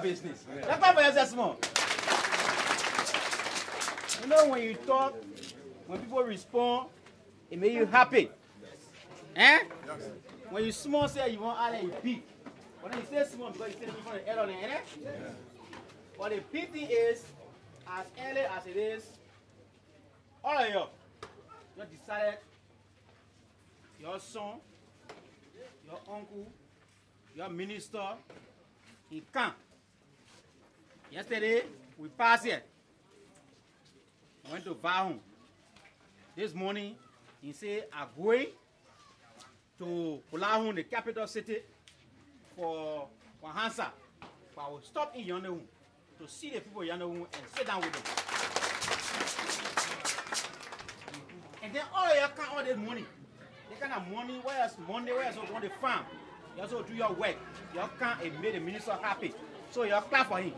Business. That's not for yourself small. You know, when you talk, when people respond, it makes you happy. Eh? When you small, say you want all you big. But then you say small because you say in front of the head on the end. But the big thing is, as early as it is, all of you decided your son, your uncle, your minister, he can't. Yesterday, we passed it. Went to Vahun. This morning, he said, I'm going to Kulahun, the capital city, for Hansa. But I will stop in Yandohun to see the people in Yandohun and sit down with them. And then all of you count all this money. The kind of money, whereas Monday, whereas on the farm, you also do your work. You can't and make the minister happy. So you clap for him.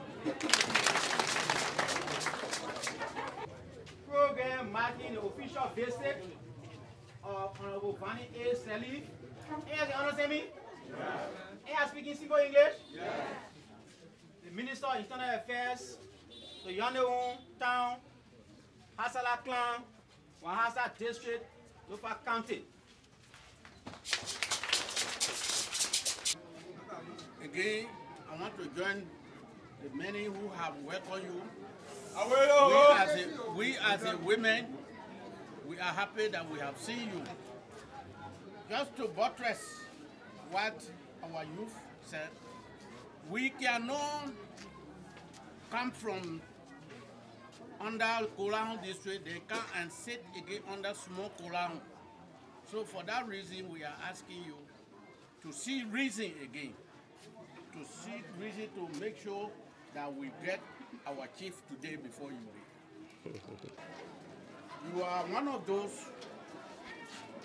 Program marking the official visit of Honorable Vanny A. Selly. You understand me? Yeah. You speaking simple English? Yeah. The Minister of Internal Affairs, the Yandohun Town, Hasala Clan, Wahasa District, Lofa County. Again, I want to join the many who have welcomed you. We as a women, we are happy that we have seen you. Just to buttress what our youth said, we cannot come from under Kulahun district, they come and sit again under small Kulahun. So for that reason, we are asking you to see reason again. To see reason to make sure that we get our chief today before you leave. You are one of those,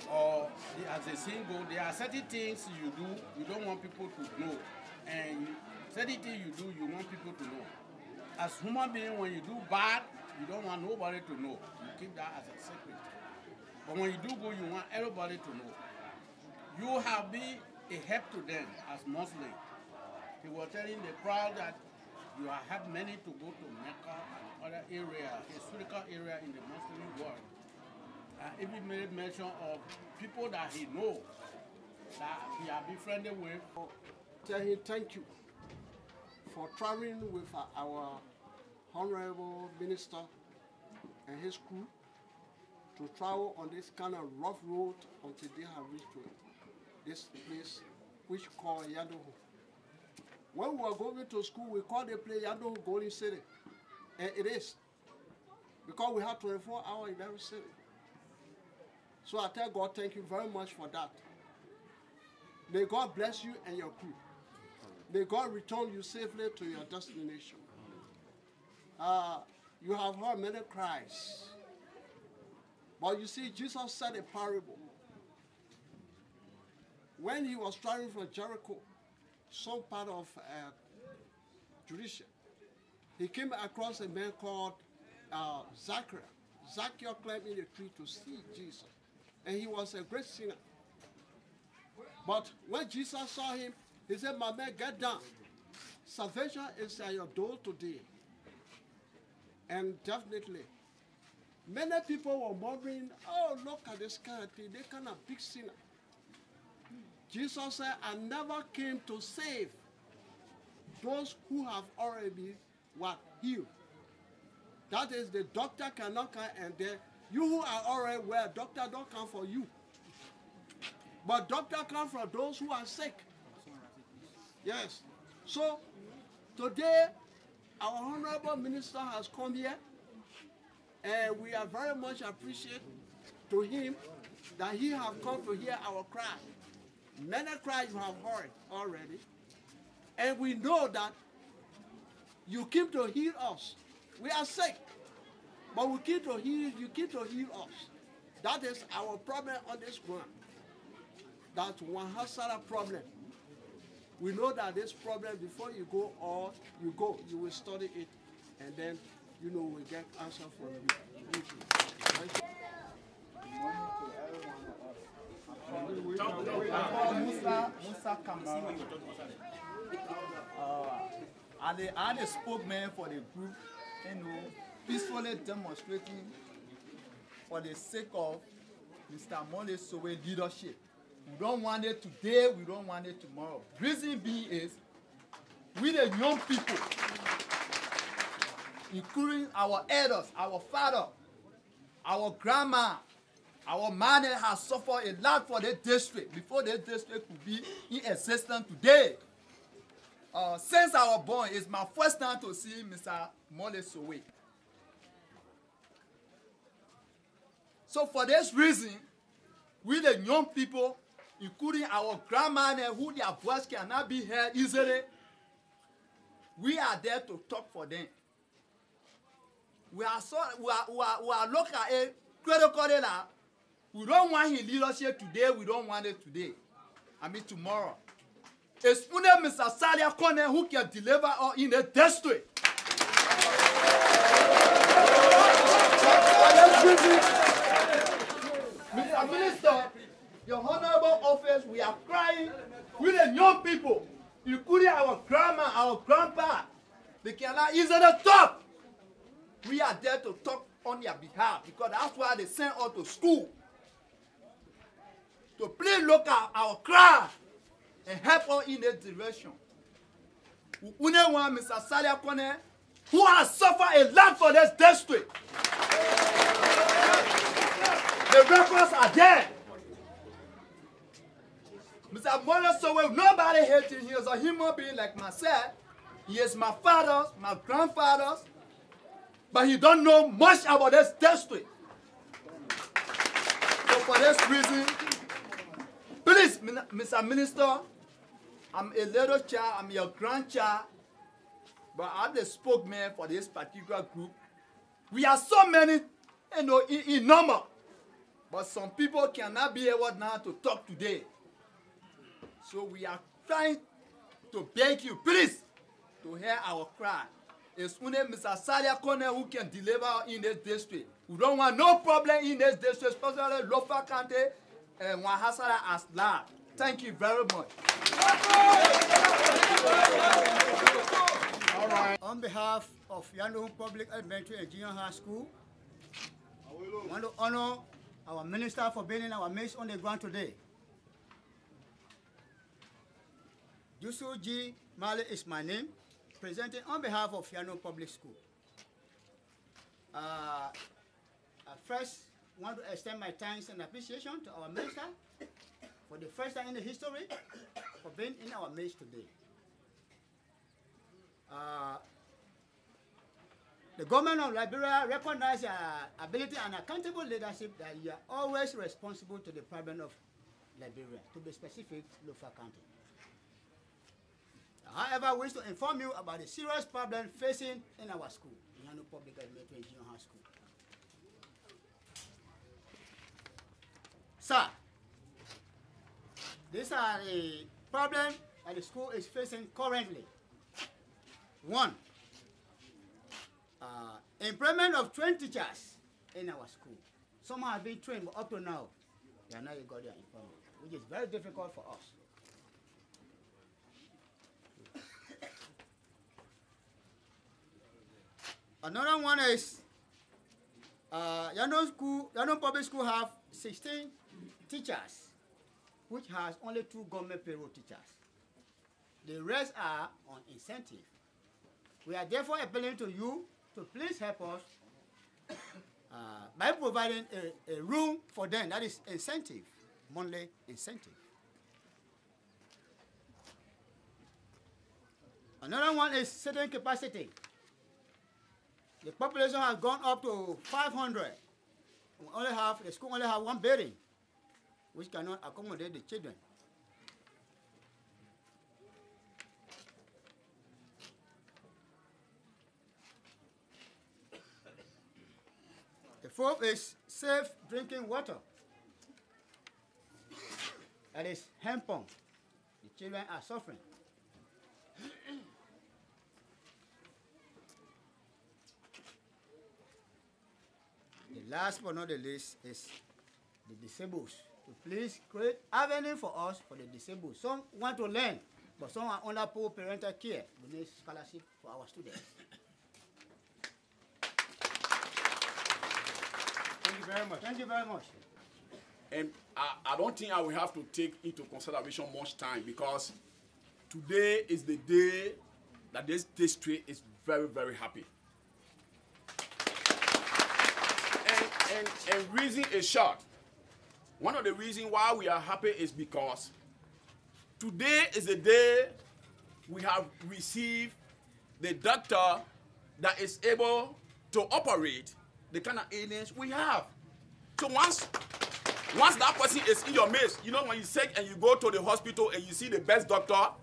or as a single, there are certain things you do, you don't want people to know. And certain things you do, you want people to know. As human beings, when you do bad, you don't want nobody to know. You keep that as a secret. But when you do good, you want everybody to know. You have been a help to them as Muslims. He was telling the crowd that you have helped many to go to Mecca and other areas, historical area in the Muslim world. And even made mention of people that he knows, that he has befriended with. Tell him thank you for traveling with our Honorable Minister and his crew to travel on this kind of rough road until they have reached to this place which called Yandohun. When we were going to school, we called the place Yandohun Golden City. And it is. Because we have 24 hours in every city. So I tell God, thank you very much for that. May God bless you and your crew. May God return you safely to your destination. You have heard many cries. But you see, Jesus said a parable. When he was traveling from Jericho, some part of Judicial. He came across a man called Zachariah. Zacchaeus climbed in a tree to see Jesus, and he was a great sinner. But when Jesus saw him, he said, "My man, get down. Salvation is at your door today." And definitely, many people were murmuring, "Oh, look at this kind of thing. They're kind of big sinner." Jesus said, "I never came to save those who have already been healed." That is, the doctor cannot come, and you who are already well, doctor don't come for you. But doctor come for those who are sick. Yes. So today, our honorable minister has come here, and we are very much appreciative to him that he has come to hear our cry. Many cries you have heard already, and we know that you came to heal us. We are sick, but we came to heal. You came to heal us. That is our problem on this ground. That's one Hasara problem. We know that this problem, before you go, you will study it, and then we get answer from you. Thank you. Thank you. I'm the spokesman for the group, peacefully demonstrating for the sake of Mr. Mole Sowe leadership. We don't want it today, we don't want it tomorrow. Reason being is, we the young people, including our elders, our father, our grandma, our mother has suffered a lot for the district before the district could be in existence today. Since I was born, it's my first time to see Mr. Mole Sowe. So for this reason, we the young people, including our grandma who their voice cannot be heard easily, we are there to talk for them. We are looking at it critically now. We don't want his leadership today, we don't want it today. I mean tomorrow. It's only Mr. Salia Kone who can deliver us in the district. Mr. Minister, your honorable office, we are crying with the young people, including our grandma, our grandpa. They cannot easily talk. We are there to talk on their behalf because that's why they send us to school. To please look at our cry and help us in that direction. We only want Mr. Salia Kone, who has suffered a lot for this district. The records are there. Mr. Mole Sowe, nobody hates him. He is a human being like myself. He is my father's, my grandfather's, but he don't know much about this district. So for this reason, please, Mr. Minister, I'm a little child, I'm your grandchild, but I'm the spokesman for this particular group. We are so many, in number, but some people cannot be able now to talk today. So we are trying to beg you, please, to hear our cry. It's only Mr. Salia Kone who can deliver in this district. We don't want no problem in this district, especially Lofa County and Wahasara as large. Thank you very much. All right. On behalf of Yandohun Public Elementary and Junior High School, I want to honor our minister for being in our midst on the ground today. Yusuf G. Mali is my name, presenting on behalf of Yandohun Public School. I first want to extend my thanks and appreciation to our minister for the first time in the history for being in our midst today. The government of Liberia recognizes your ability and accountable leadership that you are always responsible to the problem of Liberia, to be specific, Lofa County. However, I wish to inform you about the serious problem facing in our school, Yandohun Public Elementary and Junior High School. Sir, these are the problems that the school is facing currently. One, employment of trained teachers in our school. Some have been trained, but up to now, they are not got their employment, which is very difficult for us. Another one is Yandohun Public School have 16 teachers, which has only 2 government payroll teachers. The rest are on incentive. We are therefore appealing to you to please help us by providing a room for them, that is incentive, monthly incentive. Another one is seating capacity. The population has gone up to 500. The school only have 1 building, which cannot accommodate the children. The fourth is safe drinking water. That is hand pump. The children are suffering. The last but not the least is the disabled. To please create avenue for us for the disabled. Some want to learn, but some are under poor parental care. We need scholarship for our students. Thank you very much. Thank you very much. And I don't think I will have to take into consideration much time, because today is the day that this district is very, very happy. And reason is short. One of the reasons why we are happy is because today is the day we have received the doctor that is able to operate the kind of illness we have. So once that person is in your midst, you know, when you're sick and you go to the hospital and you see the best doctor,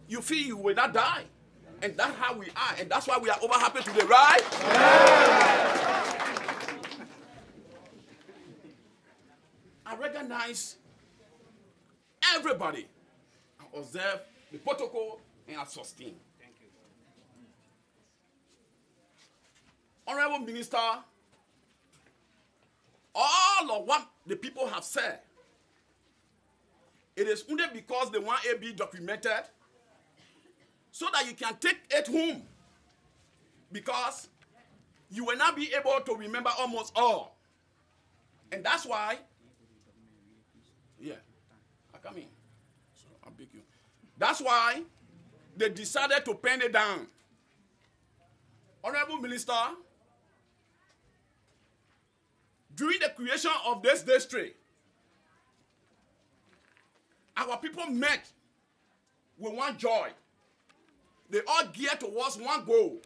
you feel you will not die. And that's how we are. And that's why we are over happy today, right? Yeah. I recognize everybody. I observe the protocol and I sustain. Thank you. Honorable Minister, all of what the people have said, it is only because they want to be documented so that you can take it home, because you will not be able to remember almost all. And that's why, yeah, I come in, so I beg you. That's why they decided to pen it down. Honorable Minister, during the creation of this district, our people met with one joy. They all geared towards one goal.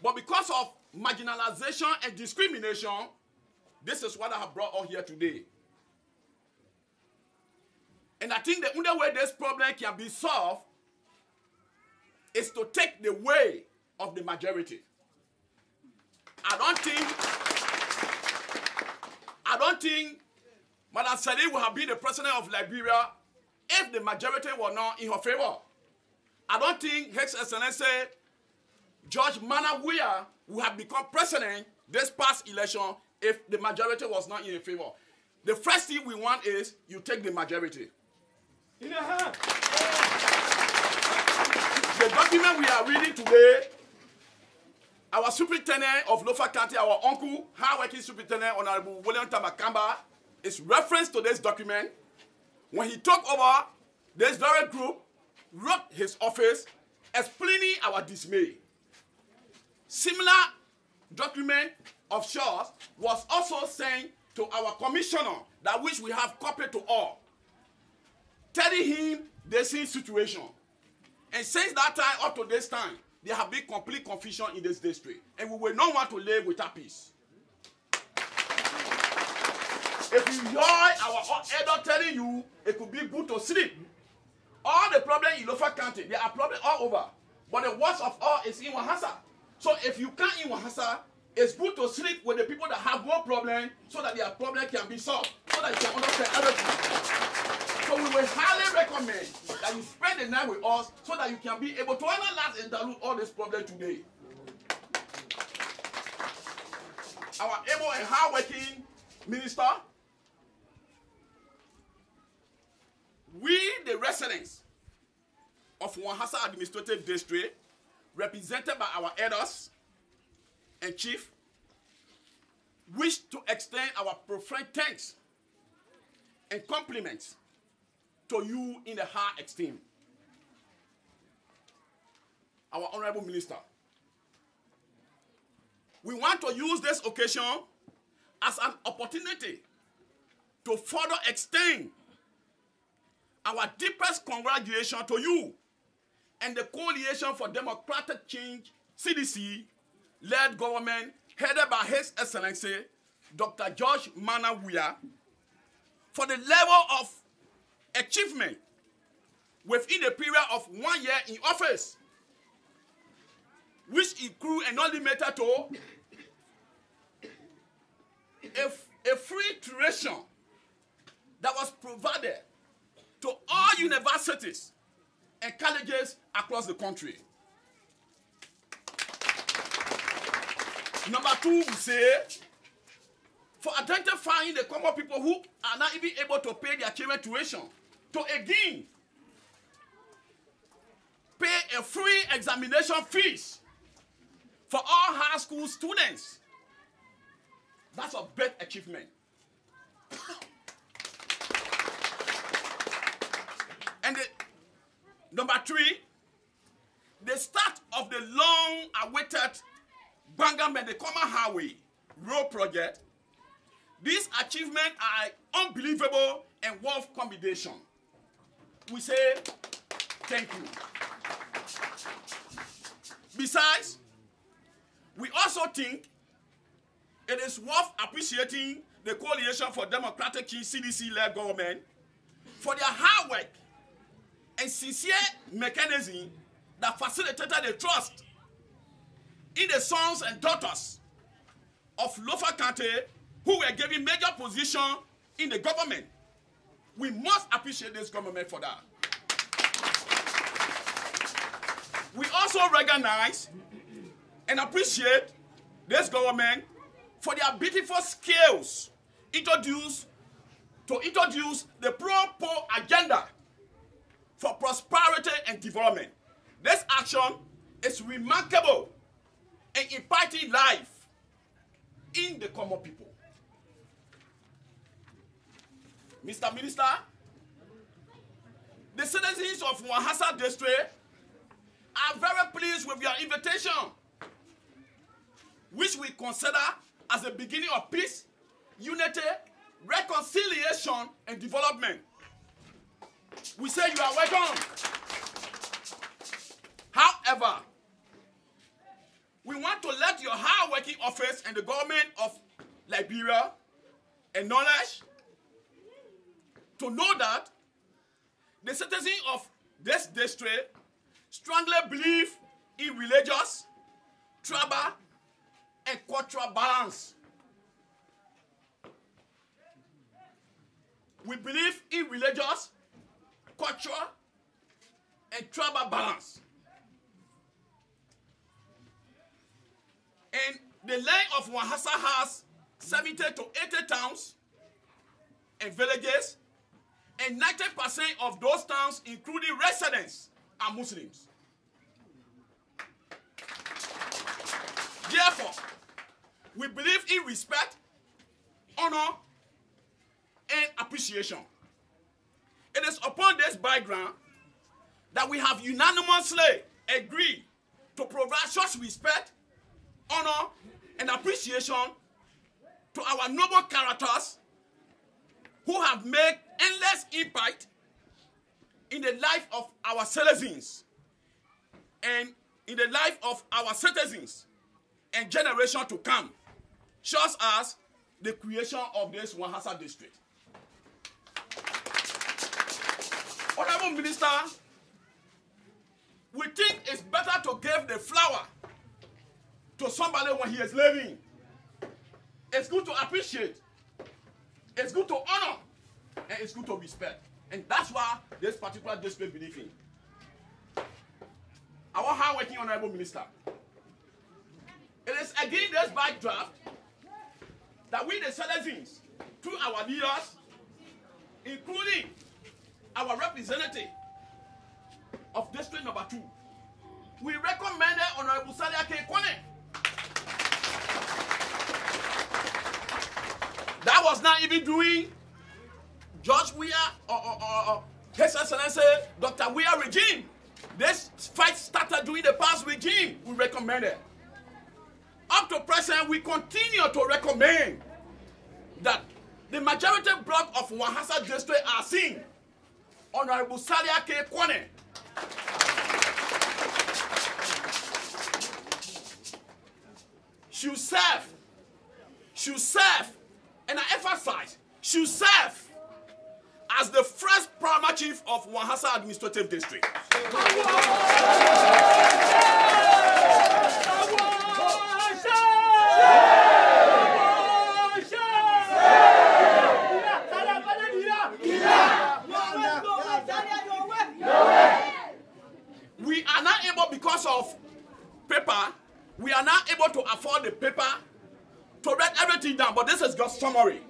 But because of marginalization and discrimination, this is what I have brought all here today. And I think the only way this problem can be solved is to take the way of the majority. I don't think Madam Sadi would have been the president of Liberia if the majority were not in her favor. I don't think His Excellency George Manawia would have become president this past election if the majority was not in her favor. The first thing we want is you take the majority. In the hand. The document we are reading today, our superintendent of Lofa County, our uncle, hard-working superintendent, Honorable William Tamakamba, is reference to this document. When he took over, this very group wrote his office explaining our dismay. Similar document of Shaw's was also sent to our commissioner, that which we have copied to all, telling him the same situation. And since that time up to this time, there have been complete confusion in this district, and we will not want to live without peace. If you hear our elder telling you it could be good to sleep, all the problems in Lofa County, there are problems all over. But the worst of all is in Wahasa. So if you can't in Wahasa, it's good to sleep with the people that have more problems so that their problem can be solved, so that you can understand everything. So we will highly recommend that you spend the night with us so that you can be able to analyze and dilute all this problem today. Our able and hardworking minister, we, the residents of Wahasa Administrative District, represented by our elders and chief, wish to extend our profound thanks and compliments to you in the high esteem. Our honorable minister, we want to use this occasion as an opportunity to further extend our deepest congratulations to you and the Coalition for Democratic Change, CDC-led government headed by His Excellency, Dr. George Manawuya, for the level of achievement within the period of 1 year in office, which include and not limited to a free tuition that was provided to all universities and colleges across the country. Number two, we say, for identifying the common people who are not even able to pay their children tuition, to again pay a free examination fees for all high school students. That's a great achievement. And number three, the start of the long-awaited Bangam-Medekoma Highway road project. These achievements are unbelievable and worth commendation. We say thank you. Besides, we also think it is worth appreciating the Coalition for Democratic Change, CDC-led government, for their hard work and sincere mechanism that facilitated the trust in the sons and daughters of Lofa County who were given major position in the government. We must appreciate this government for that. We also recognize and appreciate this government for their beautiful skills to introduce the pro-poor agenda for prosperity and development. This action is remarkable and impacting life in the common people. Mr. Minister, the citizens of Wahasa District are very pleased with your invitation, which we consider as the beginning of peace, unity, reconciliation, and development. We say you are welcome. However, we want to let your hard-working office and the government of Liberia acknowledge to know that the citizens of this district strongly believe in religious, tribal, and cultural balance. We believe in religious, cultural, and tribal balance. And the land of Wahasa has 70 to 80 towns and villages, and 90% of those towns, including residents, are Muslims. Therefore, we believe in respect, honor, and appreciation. It is upon this background that we have unanimously agreed to provide such respect, honor, and appreciation to our noble characters who have made endless impact in the life of our citizens and in the life of our citizens and generations to come, such as the creation of this Wahasa district. Honorable Minister, we think it's better to give the flower to somebody when he is living. It's good to appreciate, it's good to honor, and it's good to respect. And that's what this particular district believes in. Our hard-working Honorable Minister. It is again this backdraft that we, the citizens, through our leaders, including our representative of District Number 2, we recommended Honorable Salia K. Kwane. That was not even doing George Weah or His Excellency Dr. Weah regime. This fight started during the past regime. We recommended. Up to present, we continue to recommend that the majority block of Wahasa district are seen. Honorable Salia K. Kwane. Should serve, and I emphasize, should serve as the first primary chief of Wahasa Administrative District. We are not able, because of paper, we are not able to afford the paper to write everything down, but this is just summary.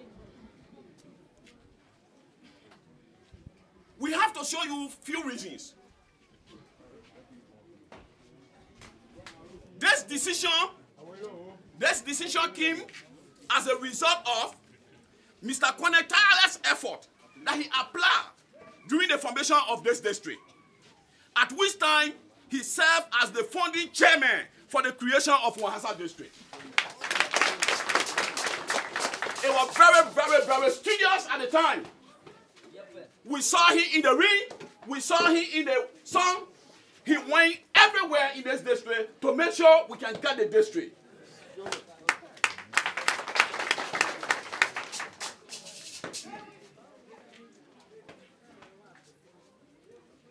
We have to show you few reasons. This decision came as a result of Mr. Kwane's tireless effort that he applied during the formation of this district, at which time he served as the founding chairman for the creation of Wahasa district. It was very, very, very studious at the time. We saw him in the ring, we saw him in the song. He went everywhere in this district to make sure we can get the district.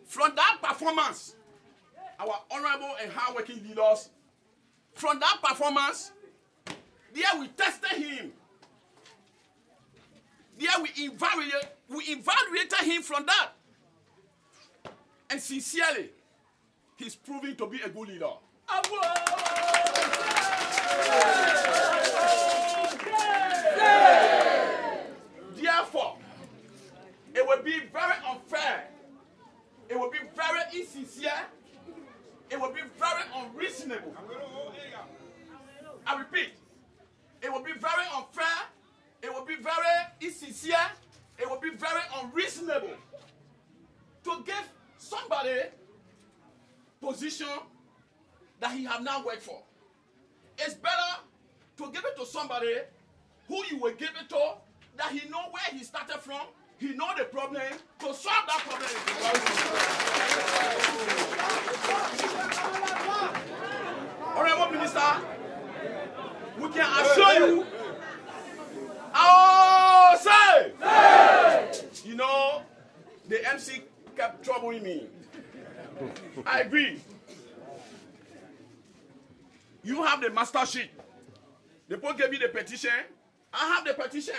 From that performance, our honorable and hard-working leaders, from that performance, there we tested him. There we evaluated him from that. And sincerely, he's proving to be a good leader. Therefore, it would be very unfair. It would be very insincere. It would be very unreasonable. I repeat, it would be very unfair. It would be very insincere. It would be very unreasonable to give somebody position that he have not worked for. It's better to give it to somebody who you will give it to, that he know where he started from, he know the problem, to solve that problem. Honorable Minister, we can assure you, you know, the MC kept troubling me. I agree. You have the master sheet. The post gave me the petition. I have the petition.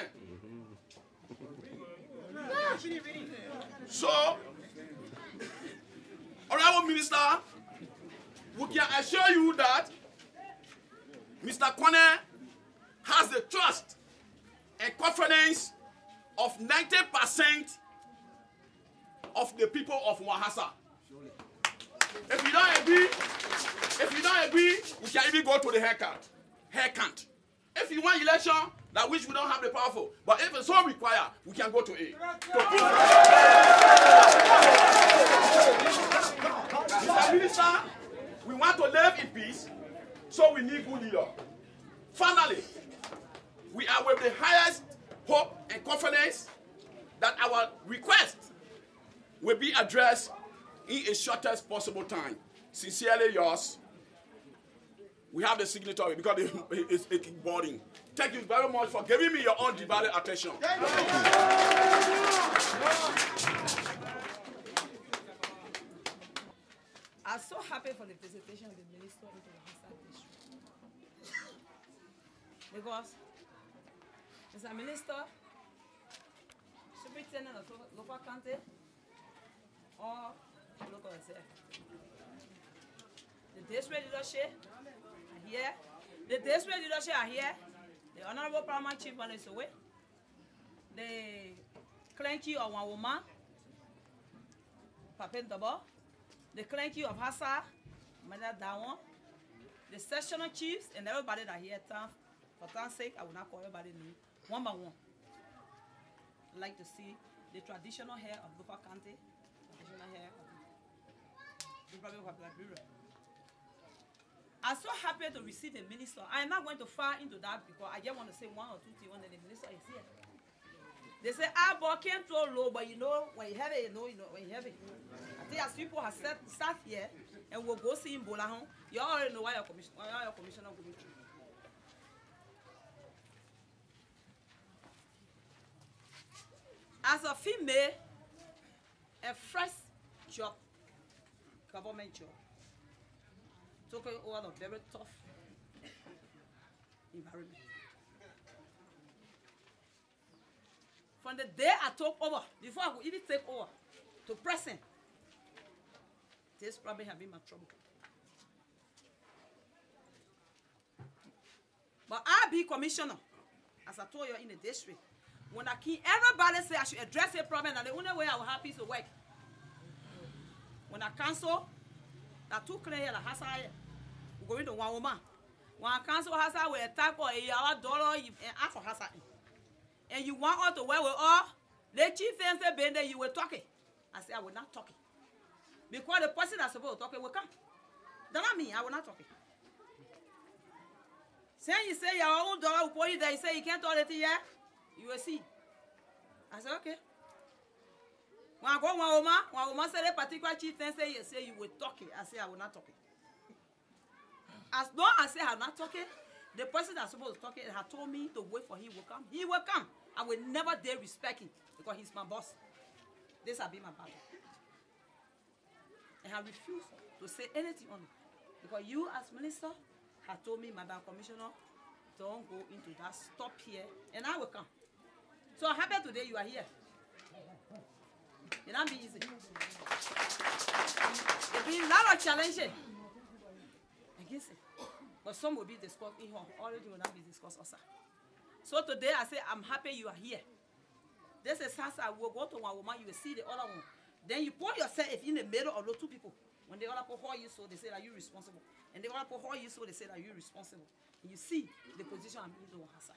So, Honorable Minister, we can assure you that Mr. Kwane has the trust and confidence of 90% of the people of Wahasa. If you don't agree, we can even go to the hair count. If you want election, that which we don't have the powerful, but if it's so required, we can go to it. Mr. Minister, we want to live in peace, so we need good leader. Finally, we are with the highest hope and confidence that our request will be addressed in a shortest possible time. Sincerely yours. We have the signatory because it's boarding. Thank you very much for giving me your undivided attention. I'm so happy for the visitation of the minister into the Wahasa district. Because, Mr. Minister, Superintendent of local county, district leadership are here. The district leadership are here. The Honorable Paramount Chief is away. The clergy of one woman, Papentabo. The clergy of Hassa, Mother Dawon. The sectional chiefs and everybody that here. For time's sake, I will not call everybody name one by one. I'd like to see the traditional hair of Lofa County, traditional hair of the Republic of Liberia. I'm so happy to receive a minister. I'm not going to far into that because I just want to say one or two things when the minister is here. They say, boy came too low, but you know, when you have it, you know when you have it. I think as people have sat here and we'll go see him Bolahon, you already know why your commissioner will be through. As a female, a fresh job, government job, took over a very tough environment. From the day I took over, before I could even take over, to present, this probably have been my trouble. But I be commissioner, as I told you in the district. When I keep everybody say I should address a problem, and the only way I will happy to work. When I cancel, that two clear la hasa we go into one woman. When I cancel hasa we attack or $1 and ask for hasa. And you want all to where we are, the chief thing say bend you were talking. I say I will not talk it. Because the person that's supposed to talk it will come. That's not me, I will not talk it. Say you say your own dollar will put you there, you say you can't talk it here. You will see. I said, okay. When I go one woman said a particular chief then say you will talk it. I say I will not talk it. As long as I say I'm not talking, the person that's supposed to talk it had told me to wait for him will come. He will come. I will never dare respect him because he's my boss. This has been my battle. And I refuse to say anything on it. Because you as minister have told me, Madam Commissioner, don't go into that, stop here, and I will come. So I'm happy today you are here. It won't be easy. There's been a lot of challenges against it. But some will be discussed in here. Already will not be discussed also. So today I say I'm happy you are here. This is how I will go to one woman, you will see the other one. Then you put yourself in the middle of those two people. When the other people you so they say that you're responsible. And the other people you so they say that you're responsible. And you see the position I'm in to Wahasa.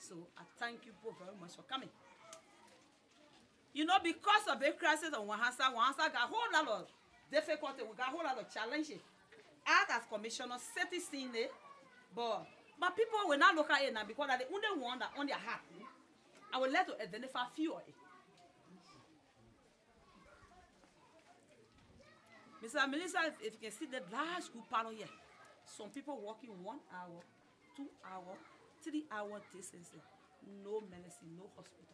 So I thank you both very much for coming. You know, because of the crisis on Wahasa got a whole lot of difficulty, we got a whole lot of challenges. As commissioner, sitting there, but people will not look at it now because they're the only one that on their heart. I would like to identify a few of it. Mr. Minister, if you can see the large group panel here, some people walking 1 hour, 2 hours, 3 hour distance, no medicine, no hospital.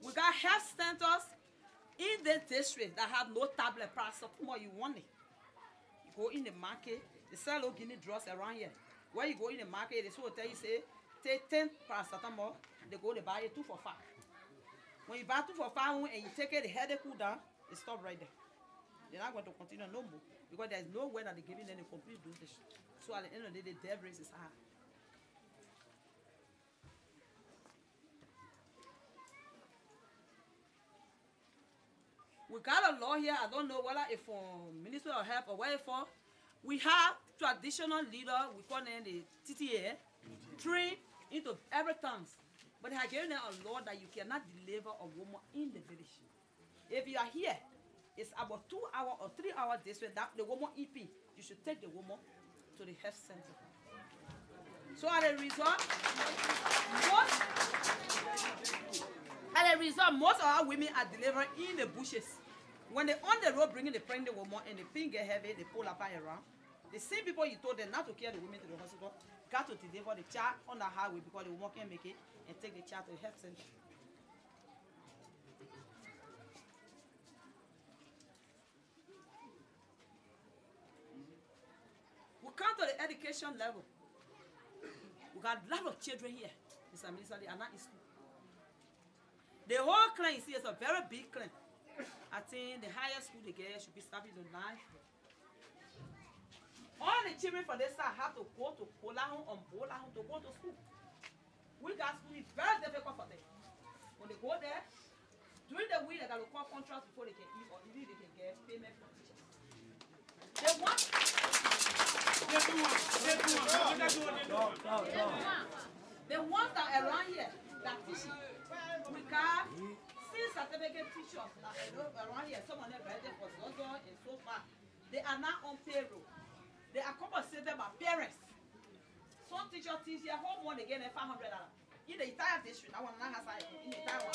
We got health centers in the district that have no tablet price. So more you want it. You go in the market, they sell no guinea drugs around here. When you go in the market, they will tell you, say, take 10 paracetamol, they go to buy it 2 for 5. When you buy 2 for 5 and you take it, the headache cool down, they stop right there. They're not going to continue no more because there's no way that they're giving them a complete dosage. So at the end of the day, the death rate is high. We got a law here, I don't know whether it's from Ministerial of Health or where it's from. We have traditional leader, we call them the TTA, trained into every town. But they have given them a law that you cannot deliver a woman in the village. If you are here, it's about 2 hours or 3 hours distance that the woman EP, you should take the woman to the health center. So as a result, most of our women are delivered in the bushes. When they're on the road bringing the pregnant woman and the pain get heavy, they pull up around. The same people you told them not to carry the women to the hospital got to deliver the child on the highway because the woman can't make it and take the child to the health center. We come to the education level. We got a lot of children here. Mr. Minister, they are not in school. The whole clan you see is a very big clan. I think the highest school they get should be starting to 9. All the children for this side have to go to Polahun or Bolahun to go to school. We got school is very difficult for them. When they go there, during the week they got to call contracts before they can eat or even they can get payment from teachers. They want the ones that are around here that teaching. We got 6 certificate teachers that are around here. Some of them graduated for Zozo and so far. They are not on payroll. They are compensated by parents. Some teachers teach their whole month again at $500. In the entire district, I want to know how in the entire one.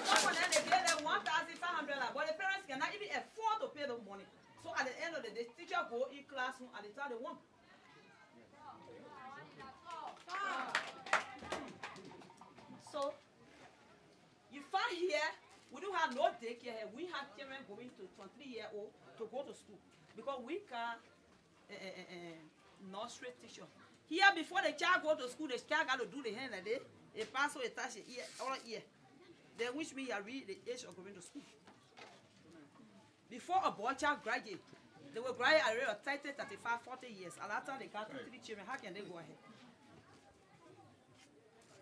Someone then they get them $1,500, but the parents cannot even afford to pay the money. So at the end of the day, teacher go in classroom at the time they want. So you find here, we don't have no daycare here. We have children going to 23-year-old to go to school because we can nursery teacher. Here before the child go to school, the child got to do the hand a day. A pass or a touch a year all year. Then which means you read the age of going to school. Before a boy child graduate, they will graduate at a rate of 30, 35, 40 years. At that time they got 2, 3 children. How can they go ahead?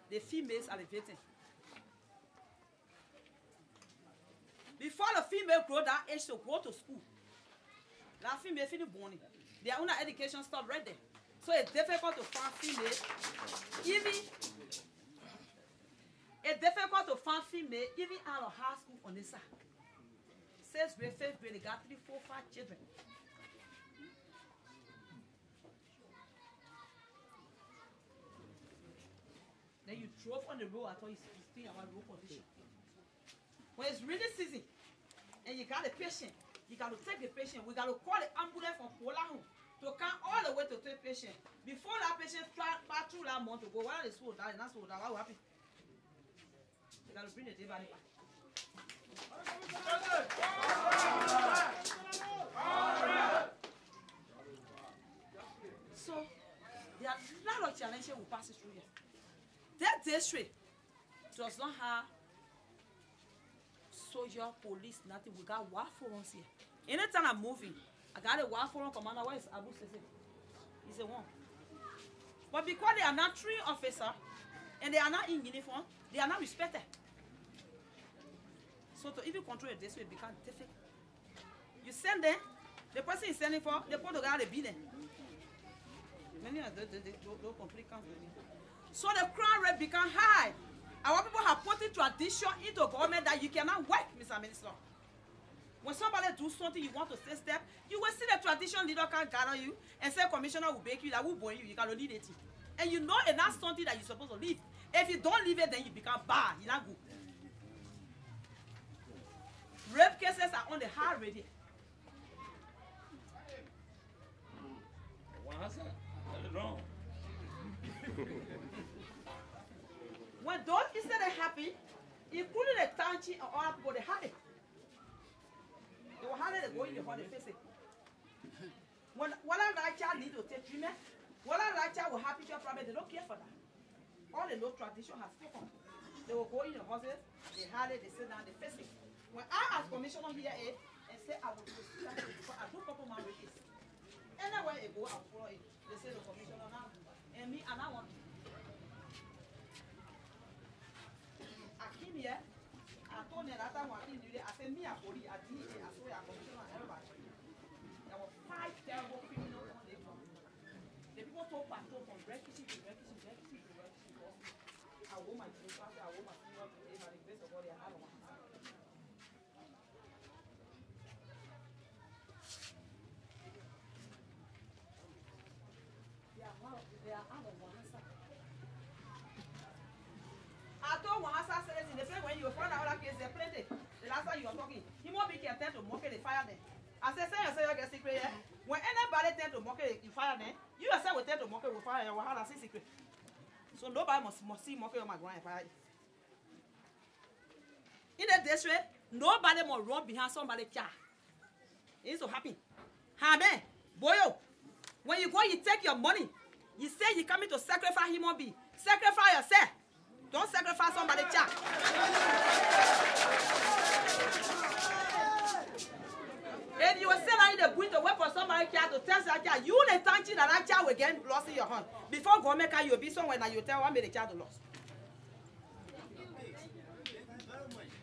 The females are the victim. Before the female grow that age to go to school, that female finish born. Their own education stop right there. So it's difficult to find female. Even it's difficult to find female even out of high school on this side. 6th grade, 5th grade, they got 3, 4, 5 children. Then you drove on the road, I thought you still about road condition. When it's really season, and you got a patient, you got to take the patient. We got to call the ambulance from Polahun to come all the way to take patient. Before that patient pass through that month to go, while it's slow down, not slow down, what will happen? You got to bring the day back. So there are a lot of challenges we pass through here. That district does not have soldier, police, nothing. We got war forums here. Anytime I'm moving, I got a war forum commander. Where is Abu Sese? He's a one. But because they are not trained officer and they are not in uniform, they are not respected. So to even control it this way becomes difficult. You send them, the person is sending for, they put the guy to beat them. Many of those don't complete count. So the crime rate become high. Our people have put in tradition into government that you cannot work, Mr. Minister. When somebody do something you want to stay step, you will see the tradition leader can gather you and say commissioner will bake you, that will burn you, you cannot leave it. And you know and that's something that you're supposed to leave. If you don't leave it, then you become bad. You're not good. Rape cases are on the high rate. Wrong. When those instead of happy, including the township and other people, they had it. They were hardly going to hold the face. When that child needs to take treatment, that child will happy to have problem, they don't care for that. All the low tradition has spoken. They will go in the houses, they had it, they sit down, they face it. When I ask commissioner here and say I will proceed that because I do couple man with this. Anywhere I go, I'll follow it. They say the commissioner now. And me, and I want to. I came here, I told them that time I came here, I said, me, I believe, I did it, I saw your commissioner and everybody. There were 5 terrible criminals on the phone. The people told patrol from Rekisi to Rekisi to Rekisi to Rekisi. I wore my clothes, I wore my sneakers today, by the grace of God, they had one. They are out of Wahasa. I told Wahasa says in the place when you find out that case, they're plenty. The last time you were talking, you won't be content to mock it, they fire them. I said, say yourself, you get secret here. When anybody tend to mock it, you fire them. You yourself will tend to mock it, will fire you. Wahasa see secret. So nobody must see mock it on my ground and fire you. In the district, nobody must run behind somebody's car. It's so happy. Amen. Boyo, when you go, you take your money. You say you coming to sacrifice human being. Sacrifice yourself. Don't sacrifice somebody's child. If you were saying that you're going to wait for somebody's child to test that child, you will thank you that child will get lost in your hand. Before God make you be somewhere and you tell one made the child lost.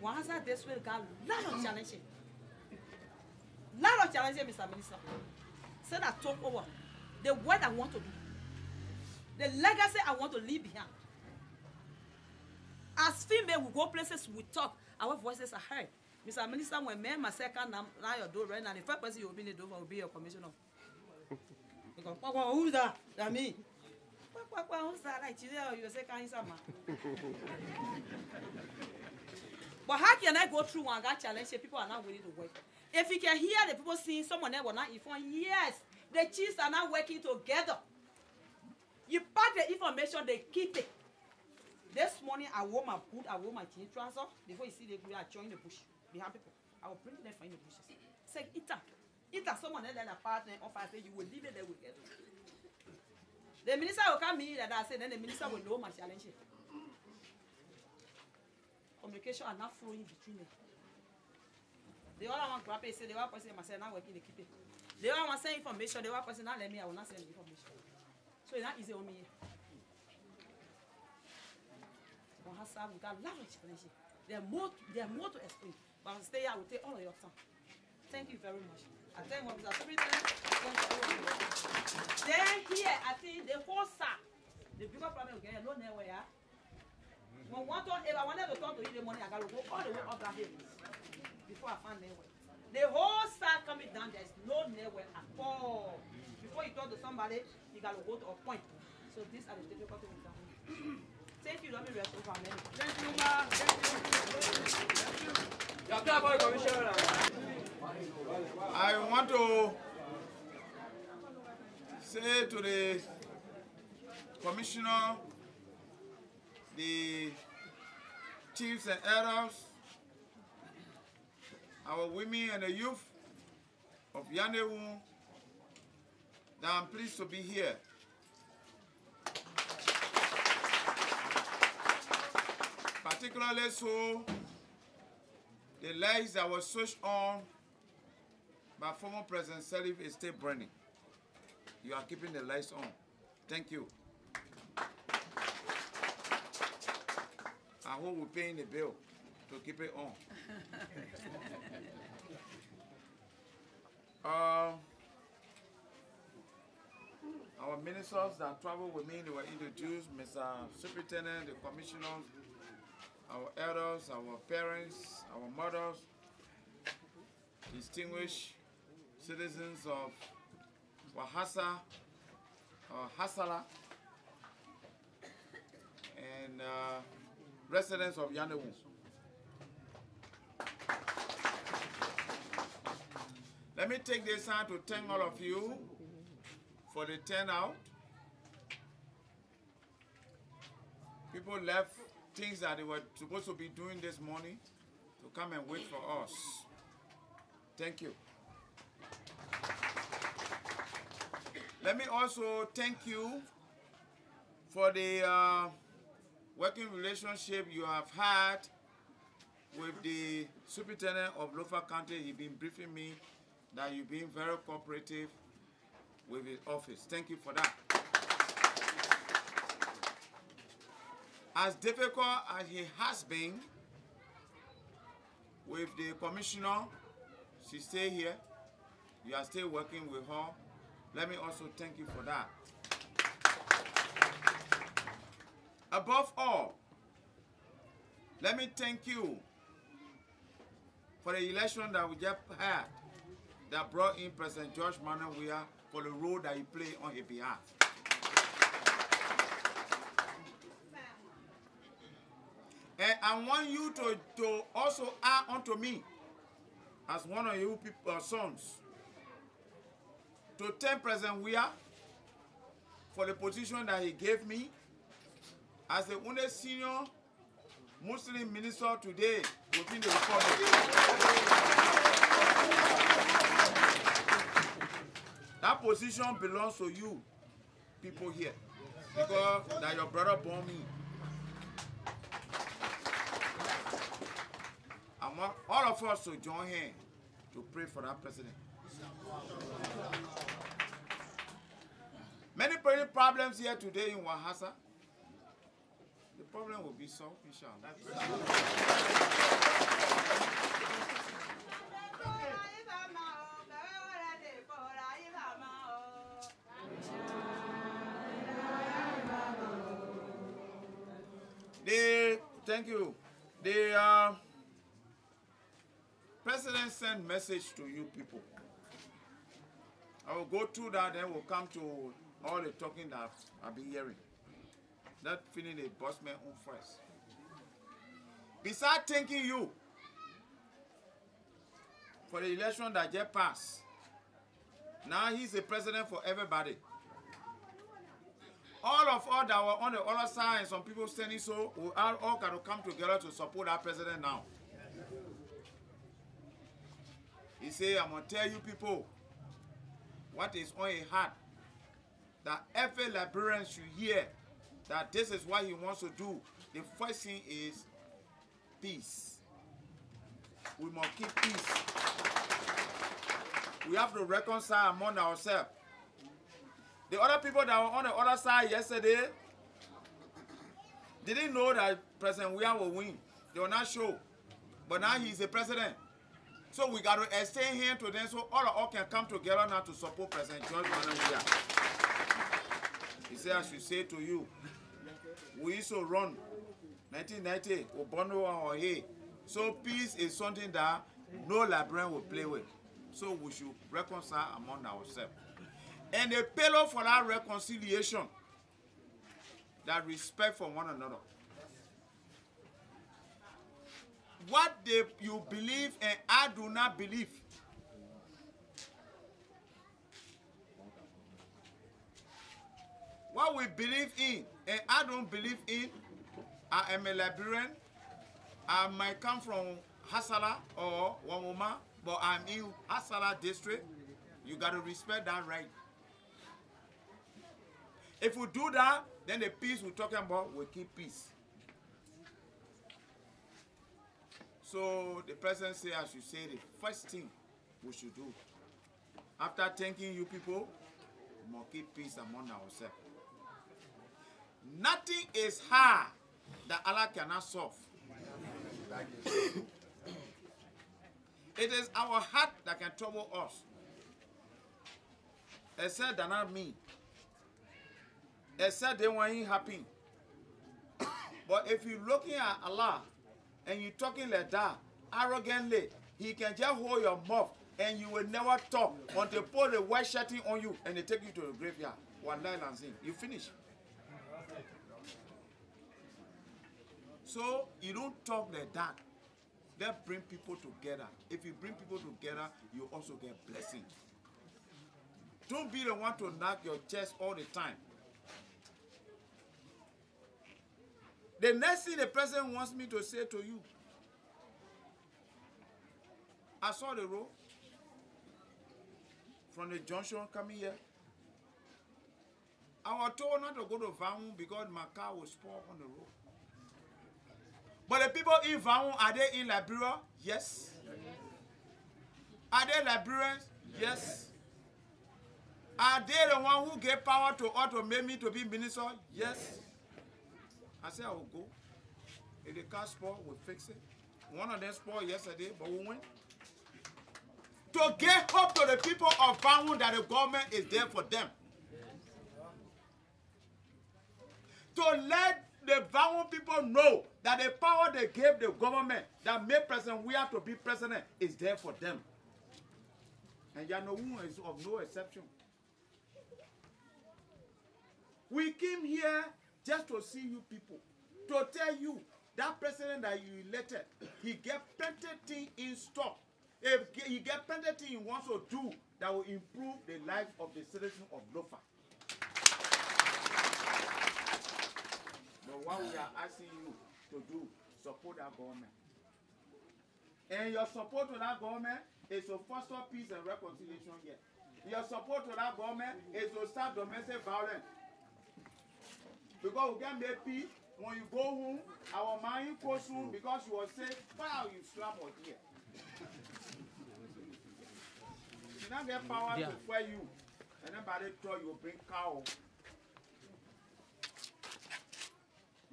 Once that this will got a lot of challenges. Lot of challenges, Mr. Minister. Say that talk over. The word I want to do. The legacy I want to leave behind. As female, we go places, we talk. Our voices are heard. Mr. Minister, when me and my second now your door right now, the first person you open the door will be your commissioner. Because who's that? That me. Who's that? Like you say, can you But how can I go through one that challenge? People are not willing to work. If you can hear the people seeing someone else will not inform, yes, the chiefs are not working together. You pack the information, they keep it. This morning, I wore my boot, I wore my jean trousers. Before you see the I join the bush behind people. I will bring them from the bushes. Say, Ita, someone else that a partner offer, say you will leave it there with them. The minister will come in and I say, then the minister will know my challenge. Communication are not flowing between them. The other one grab it, say the one person myself not working to keep it. The other one say information, the one person not let me, I will not send the information. So it's not easy on me. We got a lot of challenges. There are more to explain. But I'll stay here, I will take all of your time. Thank you very much. I thank you, Mr. Superintendent. Then here, I think the whole SAC, the bigger problem again, no nowhere. When one time, if I wanted to talk to you the morning, I got to go all the way up that hill before I find nowhere. The whole SAC coming down, there's no nowhere at all. Before you talk to somebody, you got to go to a point. So these are the difficulties we got. Thank you, let me rest over a minute. Thank you, ma. I want to say to the commissioner, the chiefs and elders, our women and the youth of Yandohun, that I'm pleased to be here. Particularly so, the lights that were switched on by former President Salif is still burning. You are keeping the lights on. Thank you. I hope we're paying the bill to keep it on. Our ministers that travel with me, they were introduced, Mr. Superintendent, the commissioners, our elders, our parents, our mothers, distinguished citizens of Wahasa, Hasala, and residents of Yandohun. Let me take this time to thank all of you for the turnout. People left things that they were supposed to be doing this morning to come and wait for us. Thank you. Let me also thank you for the working relationship you have had with the superintendent of Lofa County. He's been briefing me that you've been very cooperative with his office. Thank you for that. As difficult as he has been with the commissioner, she stay here. You are still working with her. Let me also thank you for that. Above all, let me thank you for the election that we just had that brought in President George Manuel Weah for the role that he played on his behalf. And I want you to also add onto me, as one of you people, sons, to thank President Weah for the position that he gave me as the only senior Muslim minister today within the Republic. That position belongs to you, people here because that your brother born me. I want all of us to join hands to pray for that president. Many problems here today in Wahasa. The problem will be solved, inshallah. Thank you. The president sent message to you people. I will go through that, then we'll come to all the talking that I've been hearing. That feeling the bossman on first. Besides thanking you for the election that just passed, now he's the president for everybody. All of us that were on the other side and some people standing so, we all got to come together to support our president now. He said, I'm going to tell you people what is on his heart. That every Liberian should hear that this is what he wants to do. The first thing is peace. We must keep peace. We have to reconcile among ourselves. The other people that were on the other side yesterday didn't know that President Weah will win. They were not sure. But now he's the president. So we got to extend hand to them so all of us can come together now to support President George Weah. He said, I should say to you, we used to run 1990, Obono or Hey. So peace is something that no Liberian will play with. So we should reconcile among ourselves. And the pillar for that reconciliation, that respect for one another. What you believe and I do not believe. What we believe in and I don't believe in, I am a Liberian. I might come from Hassala or Wamoma, but I'm in Hassala district. You got to respect that right. If we do that, then the peace we're talking about will keep peace. So the president said, I should say the first thing we should do. After thanking you people, we must keep peace among ourselves. Nothing is hard that Allah cannot solve. It is our heart that can trouble us. Except that not me. Except they want it happen. But if you're looking at Allah and you're talking like that, arrogantly, he can just hold your mouth and you will never talk until they put the white shirting on you and they take you to the graveyard. One night and sing. You finish. So you don't talk like that. That bring people together. If you bring people together, you also get blessing. Don't be the one to knock your chest all the time. The next thing the president wants me to say to you, I saw the road from the junction coming here. I was told not to go to Vanwu because my car was spoiled on the road. But the people in Vanwu, are they in Liberia? Yes. Are they Liberians? Yes. Are they the one who gave power to us to make me to be minister? Yes. I said I will go. If the car spoiled, we'll fix it. One of them spoiled yesterday, but we went. To get hope to the people of Vanwu that the government is there for them. To let the Vanwu people know that the power they gave the government that made President Weah to be president is there for them. And Yandohun is of no exception. We came here just to see you people, to tell you that president that you elected, he get plenty things in stock. He get plenty things he wants to do that will improve the life of the citizens of Lofa. But what we are asking you to do, support that government. And your support to that government is to foster peace and reconciliation here. Your support to that government is to stop domestic violence. Because we can make peace. When you go home, our mind goes soon because you will say, wow, you slap on here. You don't get power to fire you. And then by the time you bring cow.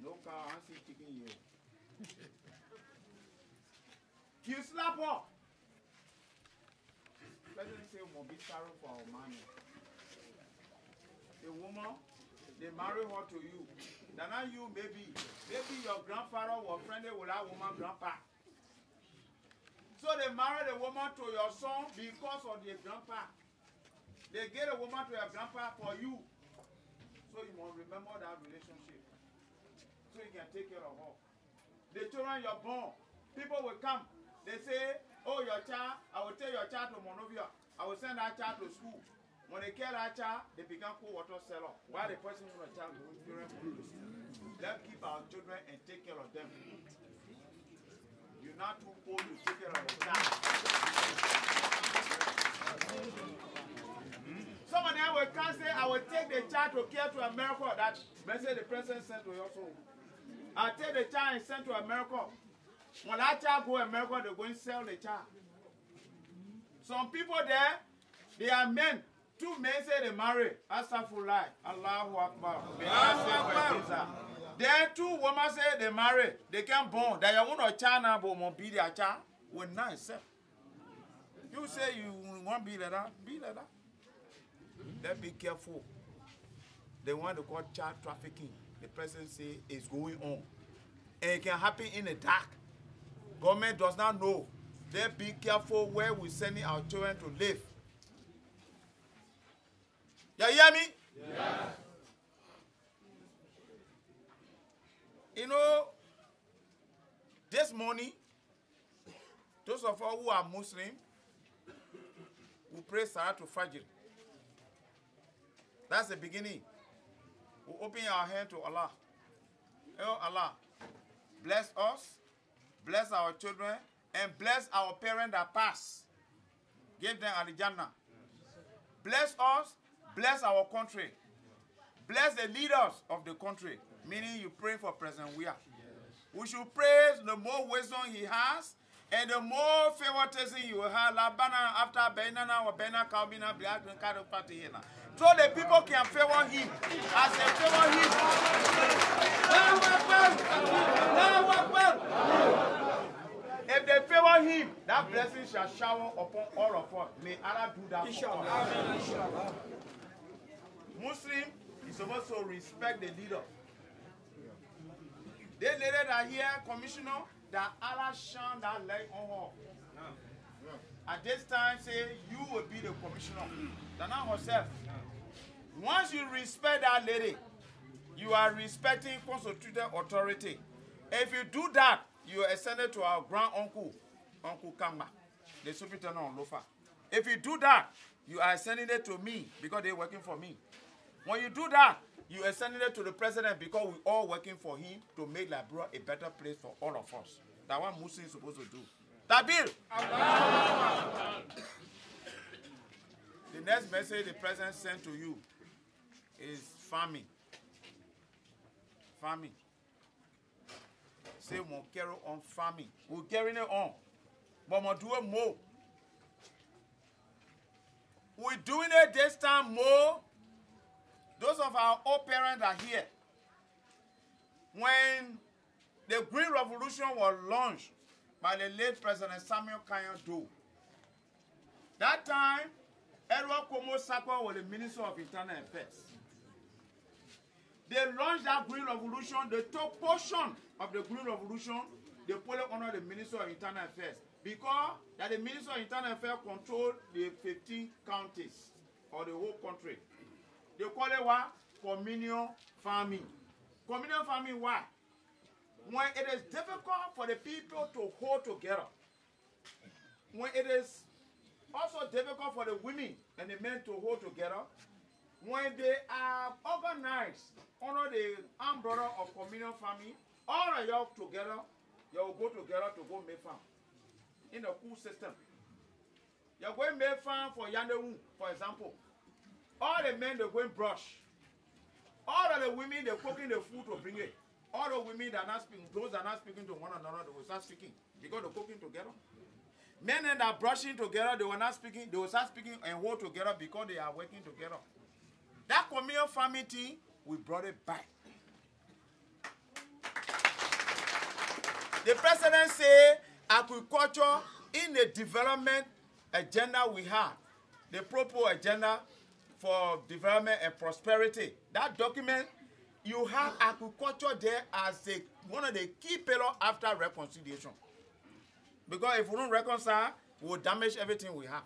No cow, I see chicken here. You slap her. President say we must be sorry for our money. A woman, they marry her to you. Then now you maybe your grandfather was friendly with that woman grandpa. So they married a woman to your son because of their grandpa. They get a woman to your grandpa for you. So you must remember that relationship. So you can take care of her. The children you're born, people will come. They say, oh, your child, I will take your child to Monrovia. I will send that child to school. When they kill that child, they become cool water seller. Why the person want a child going to school? Let's keep our children and take care of them. You're not too old to take care of the child. Some of them will come say, I will take the child to care to America. That message the president sent to your soul. I'll take the child and send to America. When that child go to America, they're going to sell the child. Some people there, they are men. Two men say they marry. Astaghfirullah. Allahu Akbar. Then two women say they marry. They can't born. That you want a child now, but won't be their child. Will not accept. You say you want to be like that. Be like that. Let's be careful. They want to call child trafficking. The president say is going on. And it can happen in the dark. Government does not know. Let's be careful where we're sending our children to live. You hear me? Yes. You know, this morning, those of us who are Muslim, we pray Salah to Fajr. That's the beginning. We open our hand to Allah. Oh Allah, bless us, bless our children, and bless our parents that pass. Give them Al-Jannah. Bless us, bless our country. Bless the leaders of the country. Meaning you pray for President Weah. We should praise the more wisdom he has and the more favoritism you will have. After Benana or Bena Kalbina, so the people can favor him as they favor him. If they favor him, that blessing shall shower upon all of us. May Allah do that for us. Muslim is supposed to respect the leader. They later that here, commissioner, that Allah shine that light on her. At this time, say, you will be the commissioner. That's not herself. Once you respect that lady, you are respecting constitutional authority. If you do that, you are extended to our grand uncle, Uncle Kamba, the superintendent of Lofa. If you do that, you are sending it to me because they're working for me. When you do that, you are sending it to the president because we're all working for him to make Liberia a better place for all of us. That's what Muslims are supposed to do. Tabil! The next message the president sent to you is farming. Farming. Say we'll carry on farming. We're carrying it on. But we'll do it more. We're doing it this time more. Those of our old parents are here. When the Green Revolution was launched by the late President Samuel Kanyan Doe, that time, Edward Komo Sakwa was the Minister of Internal Affairs. They launched that Green Revolution. They took portion of the Green Revolution. They put it under the Minister of Internal Affairs because that the Minister of Internal Affairs controlled the 15 counties or the whole country. They call it what? Communal farming. Communal farming, why? When it is difficult for the people to hold together, when it is also difficult for the women and the men to hold together, when they are organized under the umbrella of communal farming, all of y'all together, you will go together to go make farm in a cool system. You're going to make farm for Yandohun, for example. All the men, they're going brush. All of the women, they're cooking the food to bring it. All the women that are not speaking, those that are not speaking to one another, they will start speaking because they're cooking together. Men that are brushing together, they were not speaking, they will start speaking and hold together because they are working together. That communal farming thing, we brought it back. The president said agriculture in the development agenda we have, the proposed agenda for development and prosperity. That document, you have agriculture there as one of the key pillars after reconciliation. Because if we don't reconcile, we will damage everything we have.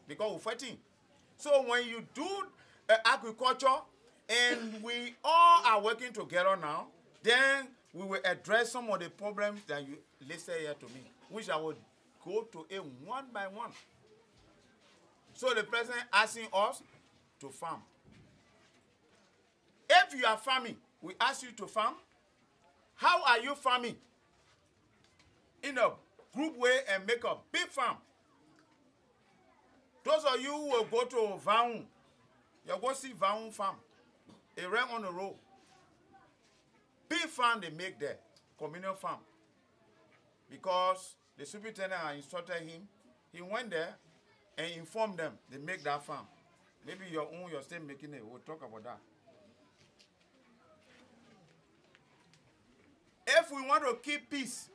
Because we're fighting. So when you do agriculture and we all are working together now, then we will address some of the problems that you listed here to me, which I will go to it one by one. So the president asking us to farm. If you are farming, we ask you to farm. How are you farming? In a group way and make a big farm. Those of you who will go to Vaun, you'll go see Vaun farm. They ran on the road. Big farm they make there, communal farm. Because the superintendent instructed him, he went there and informed them they make that farm. Maybe your own, you're still making it. We'll talk about that. If we want to keep peace,